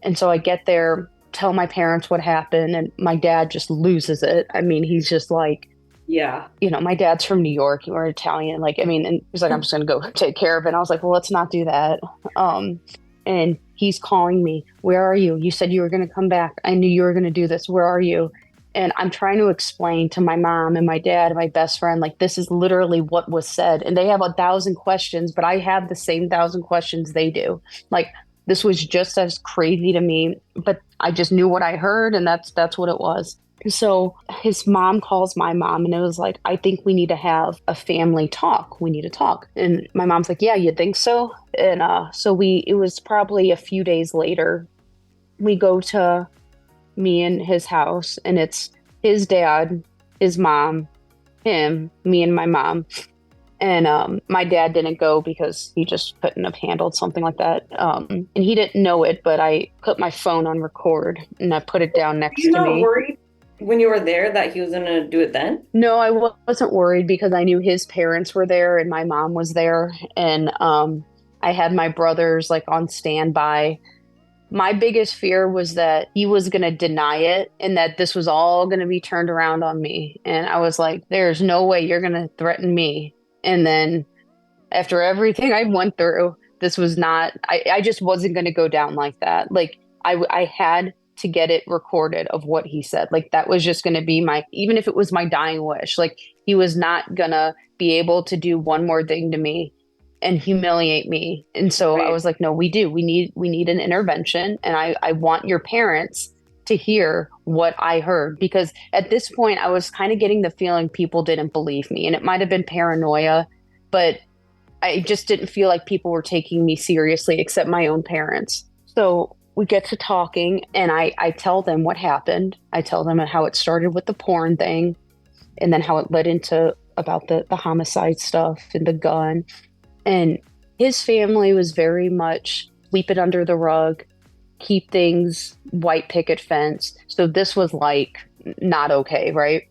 And so I get there, tell my parents what happened. And my dad just loses it. I mean, he's just like, yeah, my dad's from New York. We're Italian. Like, I mean, and he's like, I'm just going to go take care of it. And I was like, well, let's not do that. And he's calling me. Where are you? You said you were going to come back. I knew you were going to do this. Where are you? And I'm trying to explain to my mom and my dad and my best friend, like, this is literally what was said. And they have 1,000 questions, but I have the same 1,000 questions they do. Like, this was just as crazy to me, but I just knew what I heard, and that's what it was. So his mom calls my mom, and it was like, I think we need to have a family talk. We need to talk. And my mom's like, yeah, you think so? And it was probably a few days later, we go to me and his house, and it's his dad, his mom, him, me and my mom. And my dad didn't go because he just couldn't have handled something like that. And he didn't know it, but I put my phone on record and I put it down next to me. Were you not worried when you were there that he was going to do it then? No, I wasn't worried because I knew his parents were there and my mom was there. And I had my brothers like on standby. My biggest fear was that he was going to deny it and that this was all going to be turned around on me. And I was like, there's no way you're going to threaten me. And then after everything I went through, this was not, I just wasn't going to go down like that. Like I had to get it recorded of what he said. Like that was just going to be even if it was my dying wish, like he was not going to be able to do one more thing to me and humiliate me. And so I was like, no, we need an intervention. And I want your parents to hear what I heard, because at this point I was kind of getting the feeling people didn't believe me, and it might have been paranoia, but I just didn't feel like people were taking me seriously except my own parents. So we get to talking and I tell them what happened. I tell them how it started with the porn thing and then how it led into about the homicide stuff and the gun. And his family was very much sweep it under the rug, keep things white picket fence. So this was like not okay, right?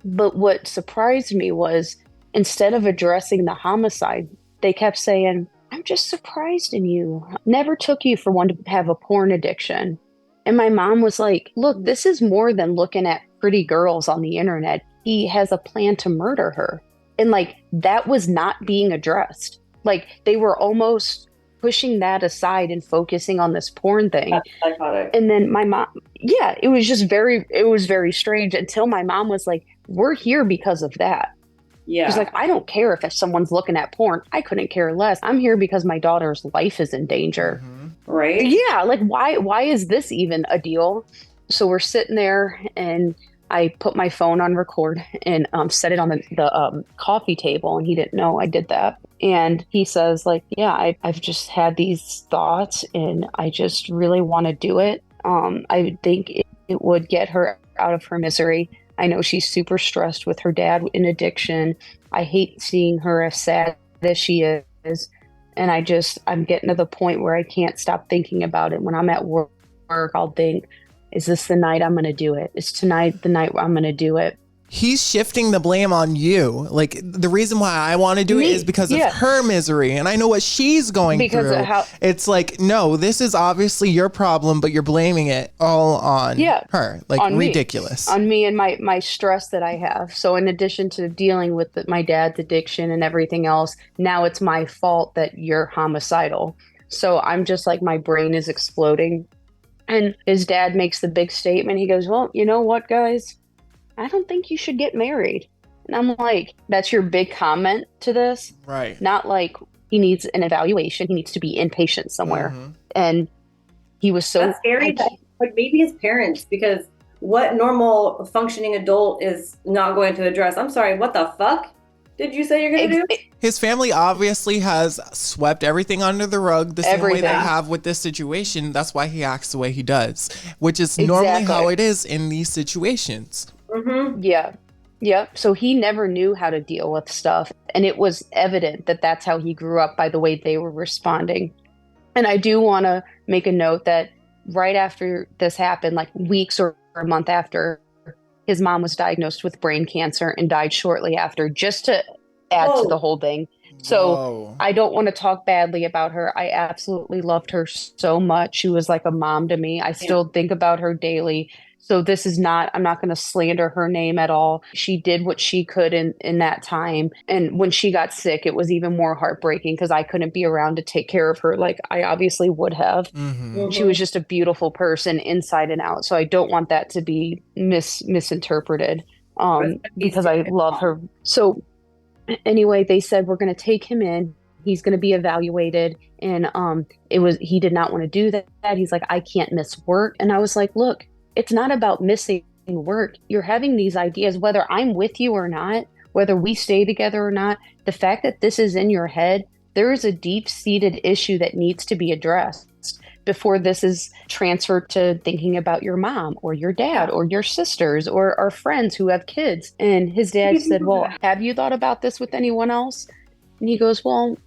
But what surprised me was instead of addressing the homicide, they kept saying, I'm just surprised in you. Never took you for one to have a porn addiction. And my mom was like, look, this is more than looking at pretty girls on the internet. He has a plan to murder her. And like, that was not being addressed. Like they were almost pushing that aside and focusing on this porn thing. That's psychotic. And then my mom, it was very strange until my mom was like, we're here because of that. Yeah. She's like, I don't care if someone's looking at porn. I couldn't care less. I'm here because my daughter's life is in danger. Mm-hmm. Right. Yeah. Like, why is this even a deal? So we're sitting there and I put my phone on record and set it on the coffee table, and he didn't know I did that. And he says, like, yeah, I've just had these thoughts and I just really want to do it. I think it would get her out of her misery. I know she's super stressed with her dad in addiction. I hate seeing her as sad as she is. And I'm getting to the point where I can't stop thinking about it. When I'm at work, I'll think, is this the night I'm going to do it? Is tonight the night I'm going to do it? He's shifting the blame on you. Like the reason why I want to do it is because of her misery, and I know what she's going through. It's like, no, this is obviously your problem, but you're blaming it all on her. Like on ridiculous. On me and my stress that I have. So in addition to dealing with my dad's addiction and everything else, now it's my fault that you're homicidal. So I'm just like, my brain is exploding. And his dad makes the big statement. He goes, well, you know what, guys? I don't think you should get married. And I'm like, that's your big comment to this? Right. Not like he needs an evaluation. He needs to be inpatient somewhere. Mm-hmm. And he was so... That's scary. Like maybe his parents, because what normal functioning adult is not going to address? I'm sorry, what the fuck did you say you're going to do? His family obviously has swept everything under the rug the same way they have with this situation. That's why he acts the way he does, which is normally how it is in these situations. Mm-hmm. Yeah. So he never knew how to deal with stuff. And it was evident that that's how he grew up by the way they were responding. And I do want to make a note that right after this happened, like weeks or a month after, his mom was diagnosed with brain cancer and died shortly after, just to add to the whole thing. So I don't want to talk badly about her. I absolutely loved her so much. She was like a mom to me. I still think about her daily. So this is not, I'm not going to slander her name at all. She did what she could in that time. And when she got sick, it was even more heartbreaking because I couldn't be around to take care of her like I obviously would have. She was just a beautiful person inside and out. So I don't want that to be misinterpreted because I love her. So anyway, they said, we're going to take him in. He's going to be evaluated. And he did not want to do that. He's like, I can't miss work. And I was like, look, it's not about missing work. You're having these ideas, whether I'm with you or not, whether we stay together or not. The fact that this is in your head, there is a deep-seated issue that needs to be addressed before this is transferred to thinking about your mom or your dad or your sisters or our friends who have kids. And his dad said, well, have you thought about this with anyone else? And he goes, well,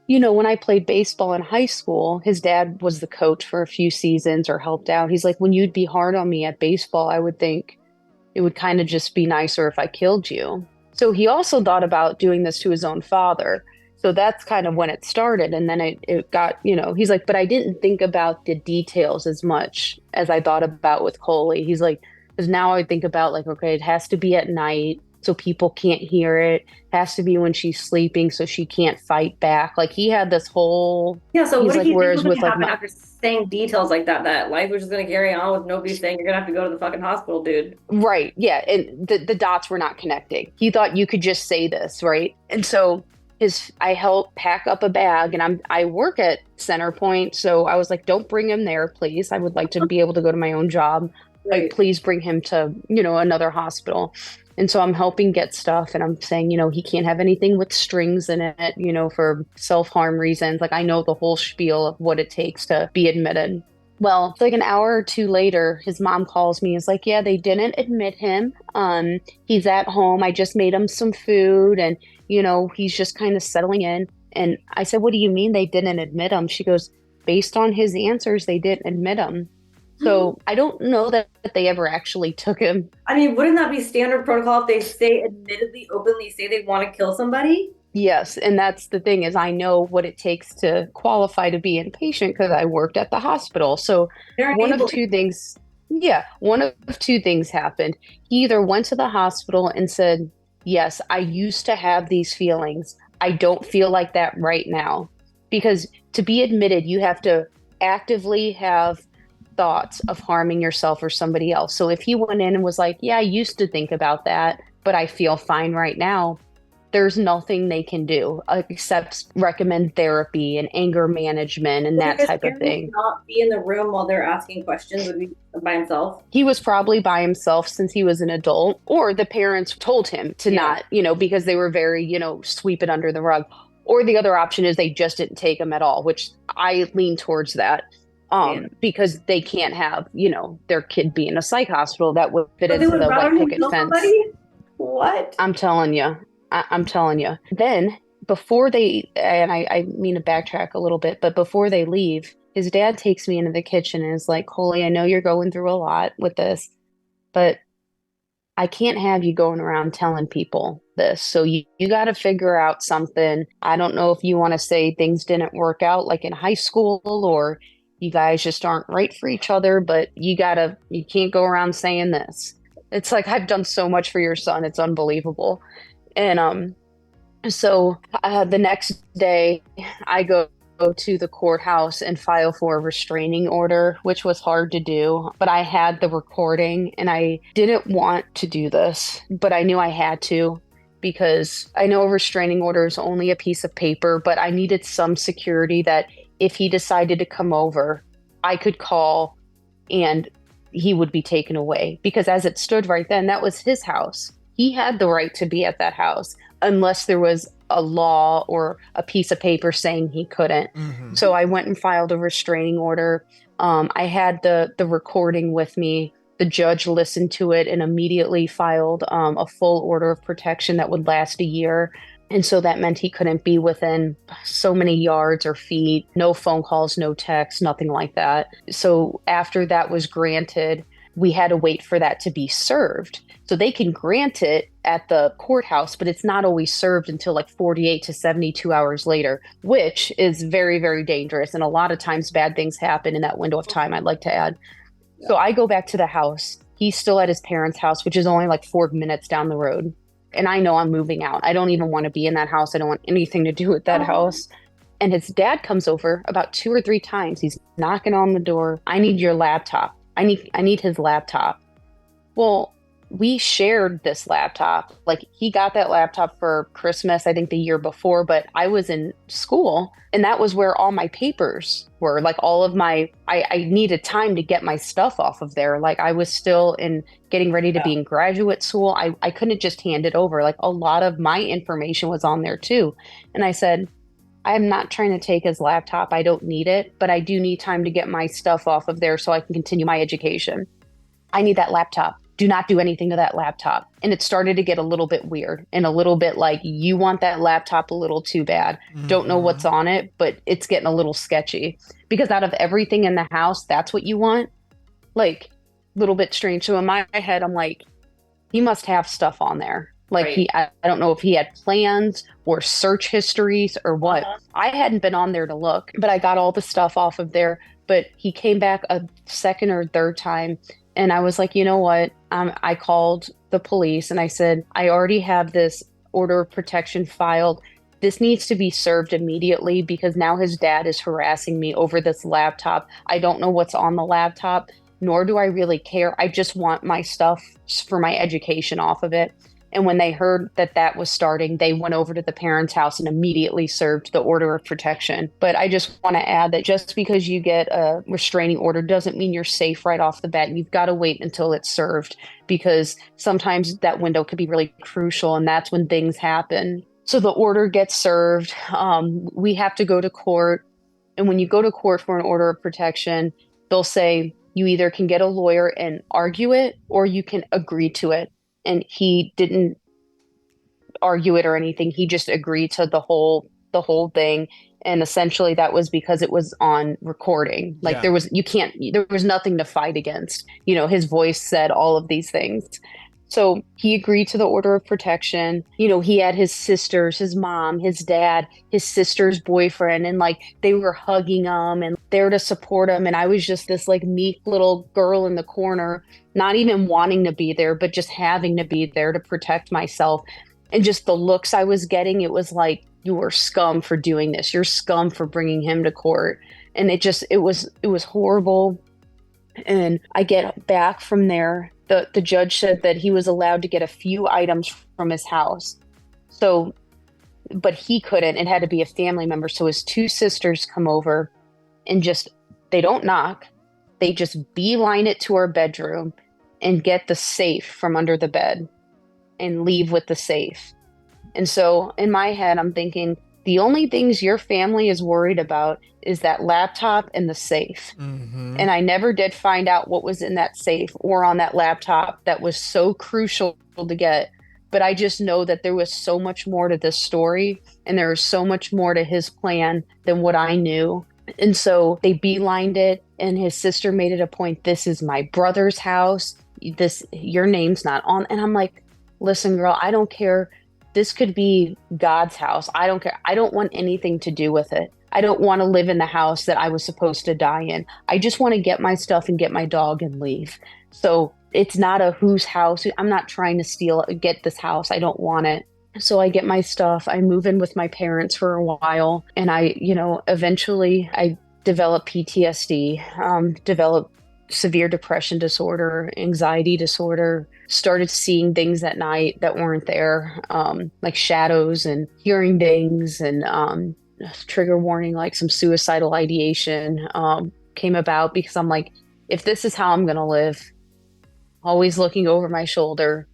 you know, when I played baseball in high school, his dad was the coach for a few seasons or helped out. He's like, when you'd be hard on me at baseball, I would think it would kind of just be nicer if I killed you. So he also thought about doing this to his own father. So that's kind of when it started. And then it got, you know, he's like, but I didn't think about the details as much as I thought about with Coley. He's like, because now I think about like, okay, it has to be at night so people can't hear it. Has to be when she's sleeping so she can't fight back. Like he had this whole So what like, do you whereas think would with happen like after saying details like that life was just gonna carry on with nobody saying you're gonna have to go to the fucking hospital, dude? Right. Yeah. And the dots were not connecting. He thought you could just say this, right? And so I helped pack up a bag, and I work at Centerpoint, so I was like, don't bring him there, please. I would like to be able to go to my own job. Right. Like, please bring him to, you know, another hospital. And so I'm helping get stuff, and I'm saying, you know, he can't have anything with strings in it, you know, for self-harm reasons. Like, I know the whole spiel of what it takes to be admitted. Well, it's like an hour or two later, his mom calls me. It's like, yeah, they didn't admit him. He's at home. I just made him some food, and, you know, he's just kind of settling in. And I said, what do you mean they didn't admit him? She goes, based on his answers, they didn't admit him. So I don't know that they ever actually took him. I mean, wouldn't that be standard protocol if they say admittedly, openly say they want to kill somebody? Yes. And that's the thing is I know what it takes to qualify to be inpatient because I worked at the hospital. So one of two things happened. He either went to the hospital and said, yes, I used to have these feelings. I don't feel like that right now. Because to be admitted, you have to actively have thoughts of harming yourself or somebody else. So if he went in and was like, yeah, I used to think about that, but I feel fine right now, there's nothing they can do except recommend therapy and anger management and that type of thing. Not be in the room while they're asking questions, would be by himself. He was probably by himself since he was an adult, or the parents told him to not, you know, because they were very, you know, sweep it under the rug. Or the other option is they just didn't take him at all, which I lean towards that. Because they can't have, you know, their kid be in a psych hospital that would fit into the white picket fence. Somebody? What? I'm telling you. I'm telling you. Then before they, and I mean to backtrack a little bit, but before they leave, his dad takes me into the kitchen and is like, Coley, I know you're going through a lot with this, but I can't have you going around telling people this. So you got to figure out something. I don't know if you want to say things didn't work out like in high school or you guys just aren't right for each other, but you can't go around saying this. It's like, I've done so much for your son. It's unbelievable. And so the next day I go to the courthouse and file for a restraining order, which was hard to do, but I had the recording and I didn't want to do this, but I knew I had to because I know a restraining order is only a piece of paper, but I needed some security that if he decided to come over, I could call and he would be taken away because as it stood right then, that was his house. He had the right to be at that house unless there was a law or a piece of paper saying he couldn't. Mm-hmm. So I went and filed a restraining order. I had the recording with me. The judge listened to it and immediately filed a full order of protection that would last a year. And so that meant he couldn't be within so many yards or feet, no phone calls, no texts, nothing like that. So after that was granted, we had to wait for that to be served. So they can grant it at the courthouse, but it's not always served until like 48 to 72 hours later, which is very, very dangerous. And a lot of times bad things happen in that window of time, I'd like to add. So I go back to the house. He's still at his parents' house, which is only like 4 minutes down the road. And I know I'm moving out. I don't even want to be in that house. I don't want anything to do with that house. And his dad comes over about 2 or 3 times. He's knocking on the door. I need your laptop. I need his laptop. Well, we shared this laptop. Like, he got that laptop for Christmas, I think the year before, but I was in school and that was where all my papers were. Like, all of I needed time to get my stuff off of there. Like, I was still getting ready to be in graduate school. I couldn't just hand it over. Like, a lot of my information was on there too. And I said, I'm not trying to take his laptop. I don't need it, but I do need time to get my stuff off of there so I can continue my education. I need that laptop. Do not do anything to that laptop. And it started to get a little bit weird and a little bit like, you want that laptop a little too bad. Don't know what's on it, but it's getting a little sketchy because out of everything in the house, that's what you want. Like, a little bit strange. So in my head, I'm like, he must have stuff on there. Like, I don't know if he had plans or search histories or what. I hadn't been on there to look, but I got all the stuff off of there. But he came back a second or third time. And I was like, you know what? I called the police and I said, I already have this order of protection filed. This needs to be served immediately because now his dad is harassing me over this laptop. I don't know what's on the laptop, nor do I really care. I just want my stuff for my education off of it. And when they heard that that was starting, they went over to the parents' house and immediately served the order of protection. But I just want to add that just because you get a restraining order doesn't mean you're safe right off the bat. You've got to wait until it's served because sometimes that window could be really crucial and that's when things happen. So the order gets served. We have to go to court. And when you go to court for an order of protection, they'll say you either can get a lawyer and argue it or you can agree to it. And he didn't argue it or anything. He just agreed to the whole thing. And essentially that was because it was on recording. Like there was nothing to fight against. You know, his voice said all of these things. So he agreed to the order of protection. You know, he had his sisters, his mom, his dad, his sister's boyfriend, and like they were hugging him and there to support him. And I was just this like meek little girl in the corner, not even wanting to be there, but just having to be there to protect myself. And just the looks I was getting, it was like, you were scum for doing this. You're scum for bringing him to court. And it was horrible. And I get back from there. The judge said that he was allowed to get a few items from his house. So, but he couldn't. It had to be a family member. So his 2 sisters come over and they don't knock. They just beeline it to our bedroom and get the safe from under the bed and leave with the safe. And so in my head, I'm thinking, the only things your family is worried about is that laptop and the safe. Mm-hmm. And I never did find out what was in that safe or on that laptop that was so crucial to get. But I just know that there was so much more to this story and there was so much more to his plan than what I knew. And so they beelined it and his sister made it a point. This is my brother's house. Your name's not on. And I'm like, listen, girl, I don't care. This could be God's house. I don't care. I don't want anything to do with it. I don't want to live in the house that I was supposed to die in. I just want to get my stuff and get my dog and leave. So it's not a whose house. I'm not trying to get this house. I don't want it. So I get my stuff. I move in with my parents for a while. And eventually I develop PTSD, develop severe depression disorder, anxiety disorder, started seeing things at night that weren't there, like shadows and hearing things and trigger warning, like some suicidal ideation came about because I'm like, if this is how I'm going to live, always looking over my shoulder,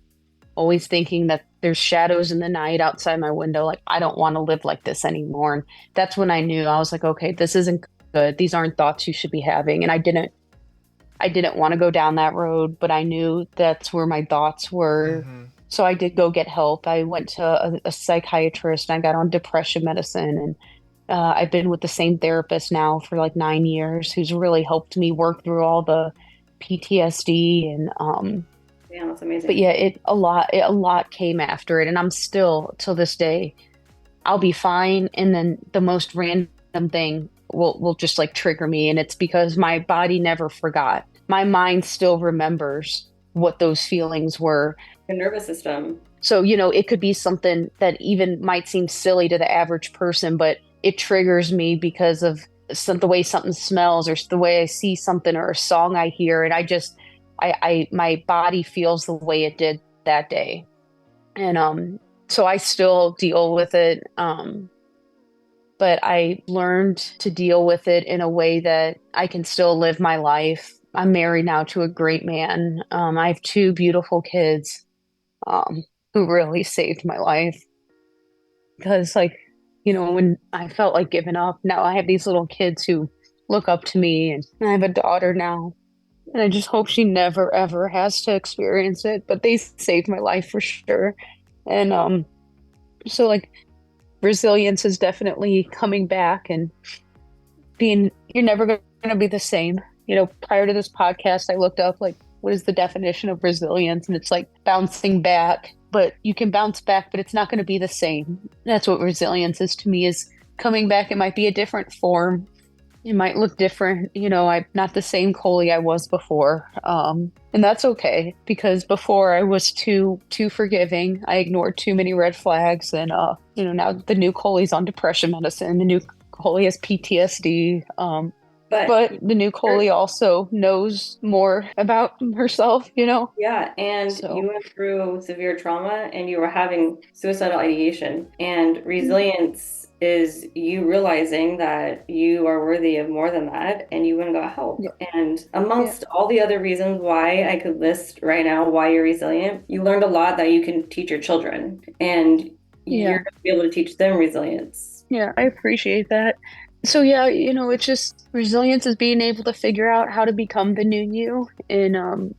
always thinking that there's shadows in the night outside my window, like I don't want to live like this anymore. And that's when I knew. I was like, okay, this isn't good. These aren't thoughts you should be having. And I didn't want to go down that road, but I knew that's where my thoughts were. Mm-hmm. So I did go get help. I went to a psychiatrist and I got on depression medicine. And I've been with the same therapist now for like 9 years, who's really helped me work through all the PTSD and yeah, that's amazing. But yeah, a lot came after it, and I'm still till this day, I'll be fine, and then the most random thing will just like trigger me, and it's because my body never forgot. my mind still remembers what those feelings were. Your nervous system. So, it could be something that even might seem silly to the average person, but it triggers me because of the way something smells or the way I see something or a song I hear. And my body feels the way it did that day. And so I still deal with it. But I learned to deal with it in a way that I can still live my life. I'm married now to a great man. I have 2 beautiful kids who really saved my life. Because, when I felt like giving up, now I have these little kids who look up to me, and I have a daughter now. And I just hope she never, ever has to experience it. But they saved my life for sure. And so, resilience is definitely coming back and you're never going to be the same. Prior to this podcast, I looked up what is the definition of resilience? And it's bouncing back, but you can bounce back, but it's not going to be the same. That's what resilience is to me, is coming back. It might be a different form. It might look different. I'm not the same Coley I was before. And that's okay, because before I was too forgiving. I ignored too many red flags. And, now the new Coley's on depression medicine. The new Coley has PTSD. But the new Coley also knows more about herself, Yeah, and you went through severe trauma and you were having suicidal ideation. And resilience is you realizing that you are worthy of more than that, and you went and got help. Yeah. And amongst all the other reasons why I could list right now why you're resilient, you learned a lot that you can teach your children, and you're going to be able to teach them resilience. Yeah, I appreciate that. So it's just resilience is being able to figure out how to become the new you, and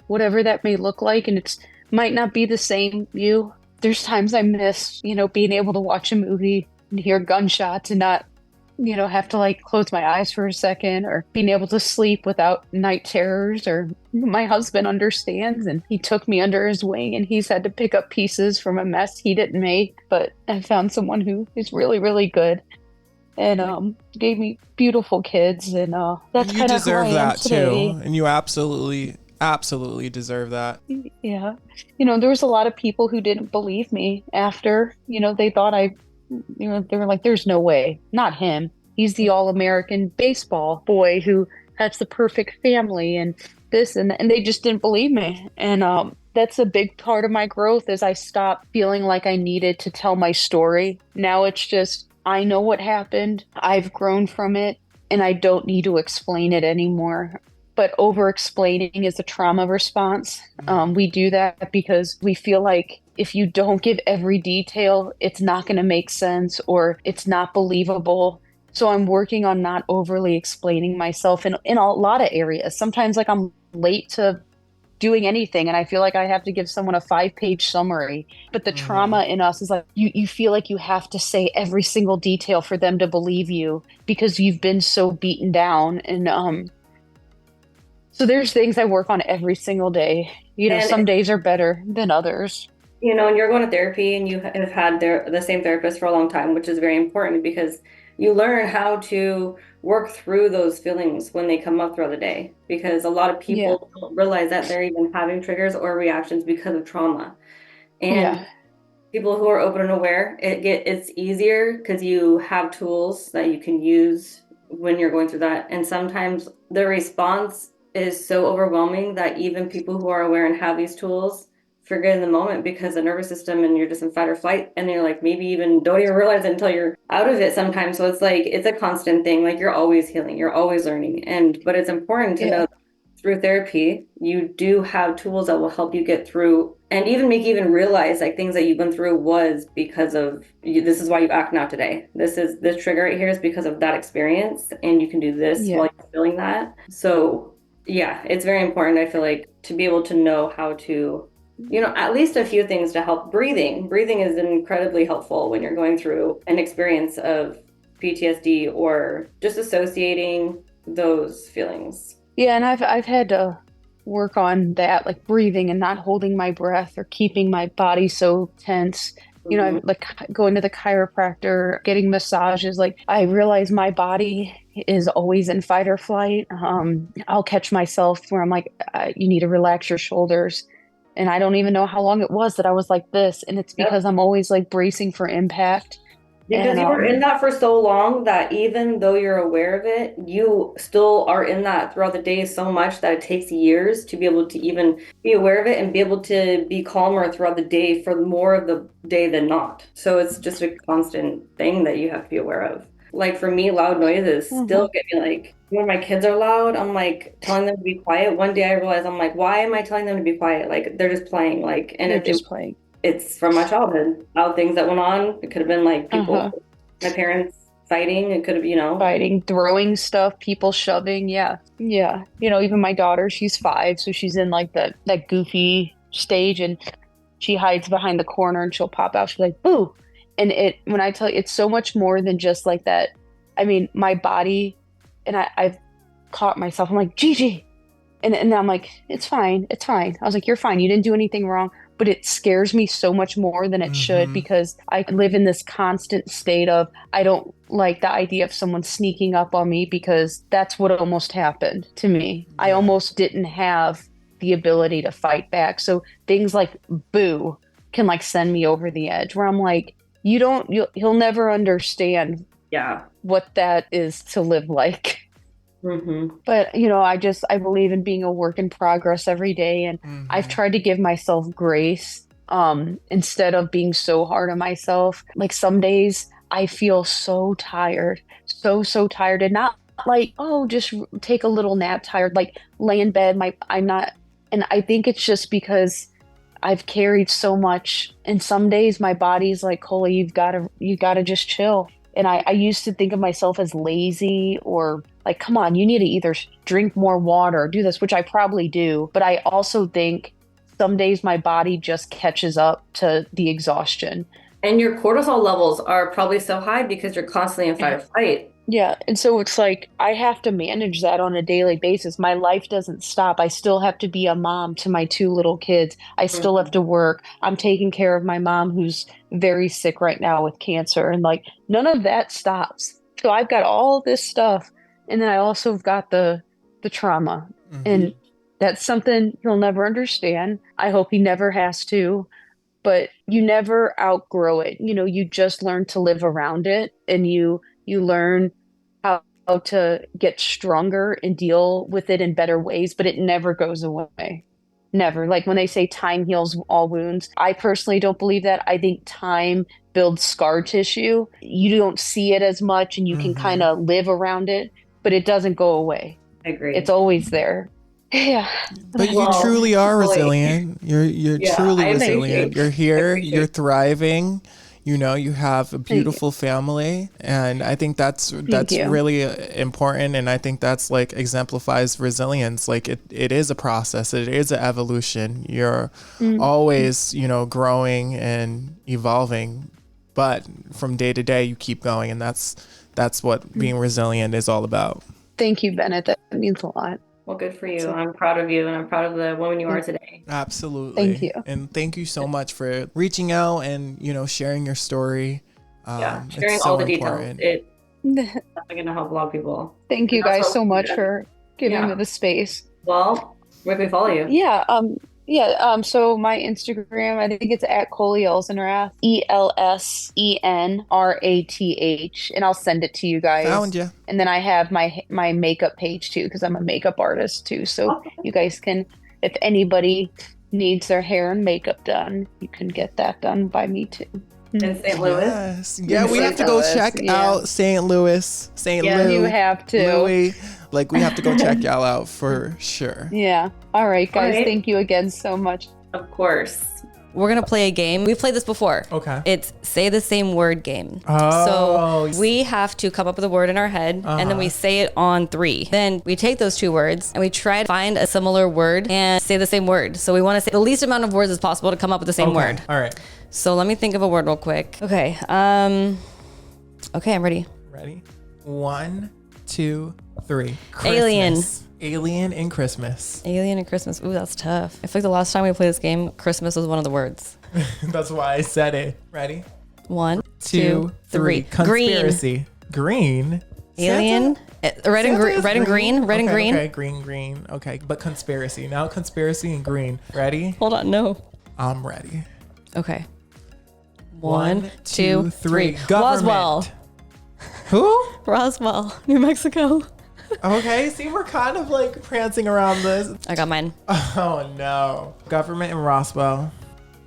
whatever that may look like. And it might not be the same you. There's times I miss, being able to watch a movie and hear gunshots and not, have to close my eyes for a second, or being able to sleep without night terrors. Or my husband understands, and he took me under his wing, and he's had to pick up pieces from a mess he didn't make. But I found someone who is really, really good. And gave me beautiful kids, and that's kind of who I am today. You deserve that too, and you absolutely deserve that. Yeah, there was a lot of people who didn't believe me after. They thought they were like, "There's no way, not him. He's the all-American baseball boy who has the perfect family and this," and they just didn't believe me. And that's a big part of my growth, is I stopped feeling like I needed to tell my story. Now it's just, I know what happened, I've grown from it, and I don't need to explain it anymore. But over-explaining is a trauma response. We do that because we feel like if you don't give every detail, it's not going to make sense, or it's not believable. So I'm working on not overly explaining myself in a lot of areas. Sometimes I'm late to doing anything, and I feel like I have to give someone a 5-page summary. But the trauma in us is you feel like you have to say every single detail for them to believe you, because you've been so beaten down. And so there's things I work on every single day. Some days are better than others. And you're going to therapy, and you have had the same therapist for a long time, which is very important, because you learn how to work through those feelings when they come up throughout the day, because a lot of people don't realize that they're even having triggers or reactions because of trauma. And people who are open and aware, it's easier because you have tools that you can use when you're going through that. And sometimes the response is so overwhelming that even people who are aware and have these tools forget in the moment, because the nervous system, and you're just in fight or flight, and you're maybe even don't even realize it until you're out of it sometimes. So it's a constant thing. You're always healing, you're always learning. But it's important to know that through therapy, you do have tools that will help you get through, and even make you even realize things that you've been through was because of you. This is why you act now today. This trigger right here is because of that experience, and you can do this while you're feeling that. So it's very important, I feel like, to be able to know how to, at least a few things to help. Breathing is incredibly helpful when you're going through an experience of PTSD or just associating those feelings. Yeah, and I've had to work on that, breathing and not holding my breath or keeping my body so tense. You know, like going to the chiropractor, getting massages. Like I realize my body is always in fight or flight. I'll catch myself where I'm like, you need to relax your shoulders. And I don't even know how long it was that I was like this. And it's because I'm always like bracing for impact. Because you were in that for so long that even though you're aware of it, you still are in that throughout the day so much that it takes years to be able to even be aware of it and be able to be calmer throughout the day for more of the day than not. So it's just a constant thing that you have to be aware of. Like for me, loud noises still get me like, when my kids are loud, I'm like telling them to be quiet. One day I realized I'm like, why am I telling them to be quiet? Like they're just playing. Like, and it's just playing. It's from my childhood. Loud things that went on. It could have been like people, my parents fighting. It could have, you know, fighting, throwing stuff, people shoving. Yeah. You know, even my daughter, she's 5, so she's in like that goofy stage, and she hides behind the corner and she'll pop out. She's like, boo. And when I tell you, it's so much more than just like that. I mean, my body, and I've caught myself. I'm like, Gigi. And I'm like, it's fine. It's fine. I was like, you're fine. You didn't do anything wrong. But it scares me so much more than it should, because I live in this constant state of, I don't like the idea of someone sneaking up on me, because that's what almost happened to me. I almost didn't have the ability to fight back. So things like boo can like send me over the edge, where I'm like, he'll never understand what that is to live like. But, you know, I believe in being a work in progress every day. And I've tried to give myself grace instead of being so hard on myself. Like some days I feel so tired, so tired, and not like, oh, just take a little nap tired, like lay in bed. I'm not. And I think it's just because I've carried so much. And some days my body's like, Coley, you gotta just chill. And I used to think of myself as lazy, or like, come on, you need to either drink more water or do this, which I probably do. But I also think some days my body just catches up to the exhaustion. And your cortisol levels are probably so high because you're constantly in fight or flight. Yeah. And so it's like, I have to manage that on a daily basis. My life doesn't stop. I still have to be a mom to my 2 little kids. I still have to work. I'm taking care of my mom, who's very sick right now with cancer. And like, none of that stops. So I've got all this stuff. And then I also have got the trauma. And that's something he'll never understand. I hope he never has to. But you never outgrow it. You know, you just learn to live around it, and you learn how to get stronger and deal with it in better ways, but it never goes away. Never. Like when they say time heals all wounds, I personally don't believe that. I think time builds scar tissue. You don't see it as much, and you can kind of live around it, but it doesn't go away. I agree. It's always there. Yeah. But you truly are resilient. You're truly resilient. You're here. You're thriving. You know, you have a beautiful family, and I think that's really important. And I think that's like exemplifies resilience. Like it is a process. It is an evolution. You're always, you know, growing and evolving, but from day to day you keep going, and that's what being resilient is all about. Thank you, Bennett. That means a lot. Well, good for you. I'm proud of you, and I'm proud of the woman you are today. Absolutely. Thank you. And thank you so much for reaching out and, you know, sharing your story. Sharing all the details. It's going to help a lot of people. Thank you guys so much for giving me the space. Well, where can we follow you? So my Instagram, I think it's at Coley Elsenrath, ELSENRATH, and I'll send it to you guys. Found you. And then I have my makeup page too, because I'm a makeup artist too. So you guys can, if anybody needs their hair and makeup done, you can get that done by me too. In St. Louis? Yes. Yeah, we have to go check out St. Louis. St. Louis. You have to. Louis. Like, we have to go check y'all out for sure. Yeah. All right, guys. Thank you again so much. Of course. We're going to play a game. We've played this before. Okay. It's say the same word game. Oh. So we have to come up with a word in our head, and then we say it on 3. Then we take those 2 words and we try to find a similar word and say the same word. So we want to say the least amount of words as possible to come up with the same word. All right. So let me think of a word real quick. Okay. Okay, I'm ready. Ready? 1, 2, 3. Alien. Christmas. Alien and Christmas. Alien and Christmas. Ooh, that's tough. I feel like the last time we played this game, Christmas was one of the words. That's why I said it. Ready? 1, 2, 3. Conspiracy. Green. Alien. Red and green. Red and green. Okay, green. Okay, but conspiracy. Now conspiracy and green. Ready? Hold on, no. I'm ready. Okay. 1, 2, 3. Government. Roswell. Who? Roswell, New Mexico. Okay, see, we're kind of like prancing around this. I got mine. Oh no. Government and Roswell.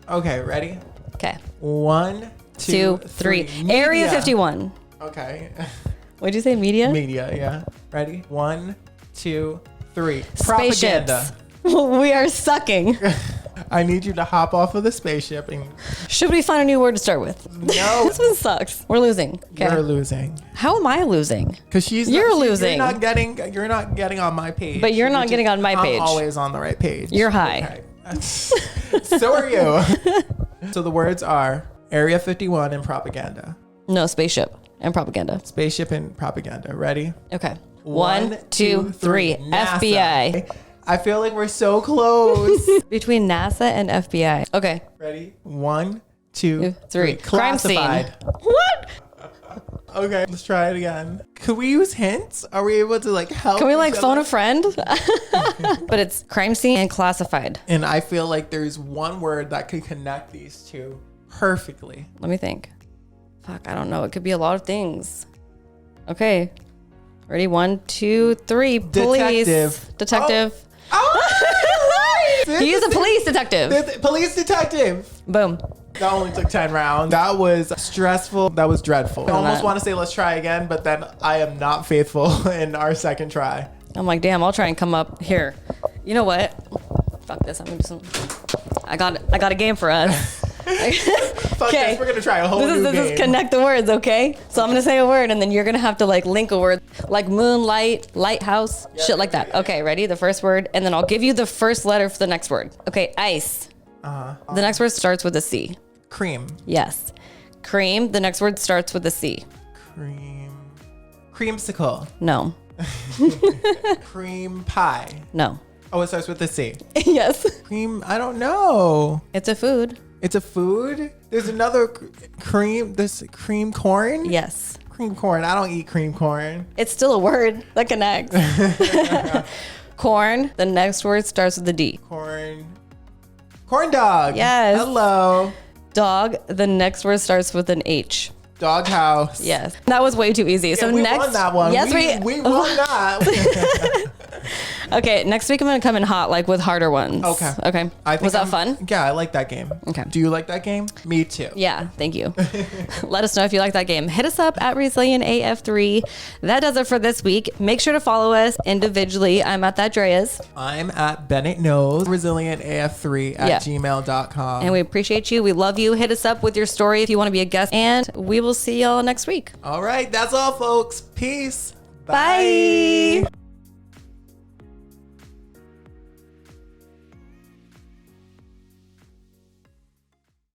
Okay, ready? Okay. 1, 2, 3. Area 51. Okay. What'd you say, media? Media, yeah. Ready? 1, 2, 3. Spaceships. We are sucking. I need you to hop off of the spaceship and... Should we find a new word to start with? No. This one sucks. We're losing. Okay. You're losing. How am I losing? Because losing. You're not getting on my page. But you're not getting on my page. I'm always on the right page. You're high. Okay. So are you. So the words are Area 51 and propaganda. No, spaceship and propaganda. Spaceship and propaganda. Ready? Okay. 1, 2, 3. NASA. FBI. I feel like we're so close. Between NASA and FBI. Okay. Ready? 1, 2, 3. Crime scene. Classified. What? Okay, let's try it again. Could we use hints? Are we able to like help? Can we like each phone other? a friend? But it's crime scene and classified. And I feel like there's one word that could connect these two perfectly. Let me think. Fuck, I don't know. It could be a lot of things. Okay. Ready? 1, 2, 3. Police. Detective. Oh, He's a police detective. Police detective. Boom. That only took 10 rounds. That was stressful. That was dreadful. I almost that. want to say let's try again, but then I am not faithful in our second try. I'm like, damn, I'll try and come up here. You know what? Fuck this. I'm gonna do some. I got a game for us. Fuck this. We're gonna try a whole new game. This is connect the words, okay? So I'm gonna say a word, and then you're gonna have to like link a word, like moonlight, lighthouse, shit like that. Okay, ready? The first word, and then I'll give you the first letter for the next word. Okay, ice. The next word starts with a C. Cream. Yes. Cream. The next word starts with a C. Creamsicle. No. Cream pie. No. Oh, it starts with a C. Yes. Cream. I don't know. It's a food. It's a food. There's another cream. This cream corn. Yes. Cream corn. I don't eat cream corn. It's still a word that connects. Corn. The next word starts with a D. Corn dog. Yes. Hello. Dog. The next word starts with an H. Doghouse. Yes. That was way too easy. So we next won that one. Yes, we won that. Okay, next week I'm gonna come in hot, like with harder ones. Okay. Okay. Was that fun? Yeah, I like that game. Okay. Do you like that game? Me too. Yeah, thank you. Let us know if you like that game. Hit us up at ResilientAF3. That does it for this week. Make sure to follow us individually. I'm at that Dreas. I'm at BennettKnows, ResilientAF3 at gmail.com. And we appreciate you. We love you. Hit us up with your story if you want to be a guest. And we will see y'all next week. All right, that's all, folks. Peace. Bye.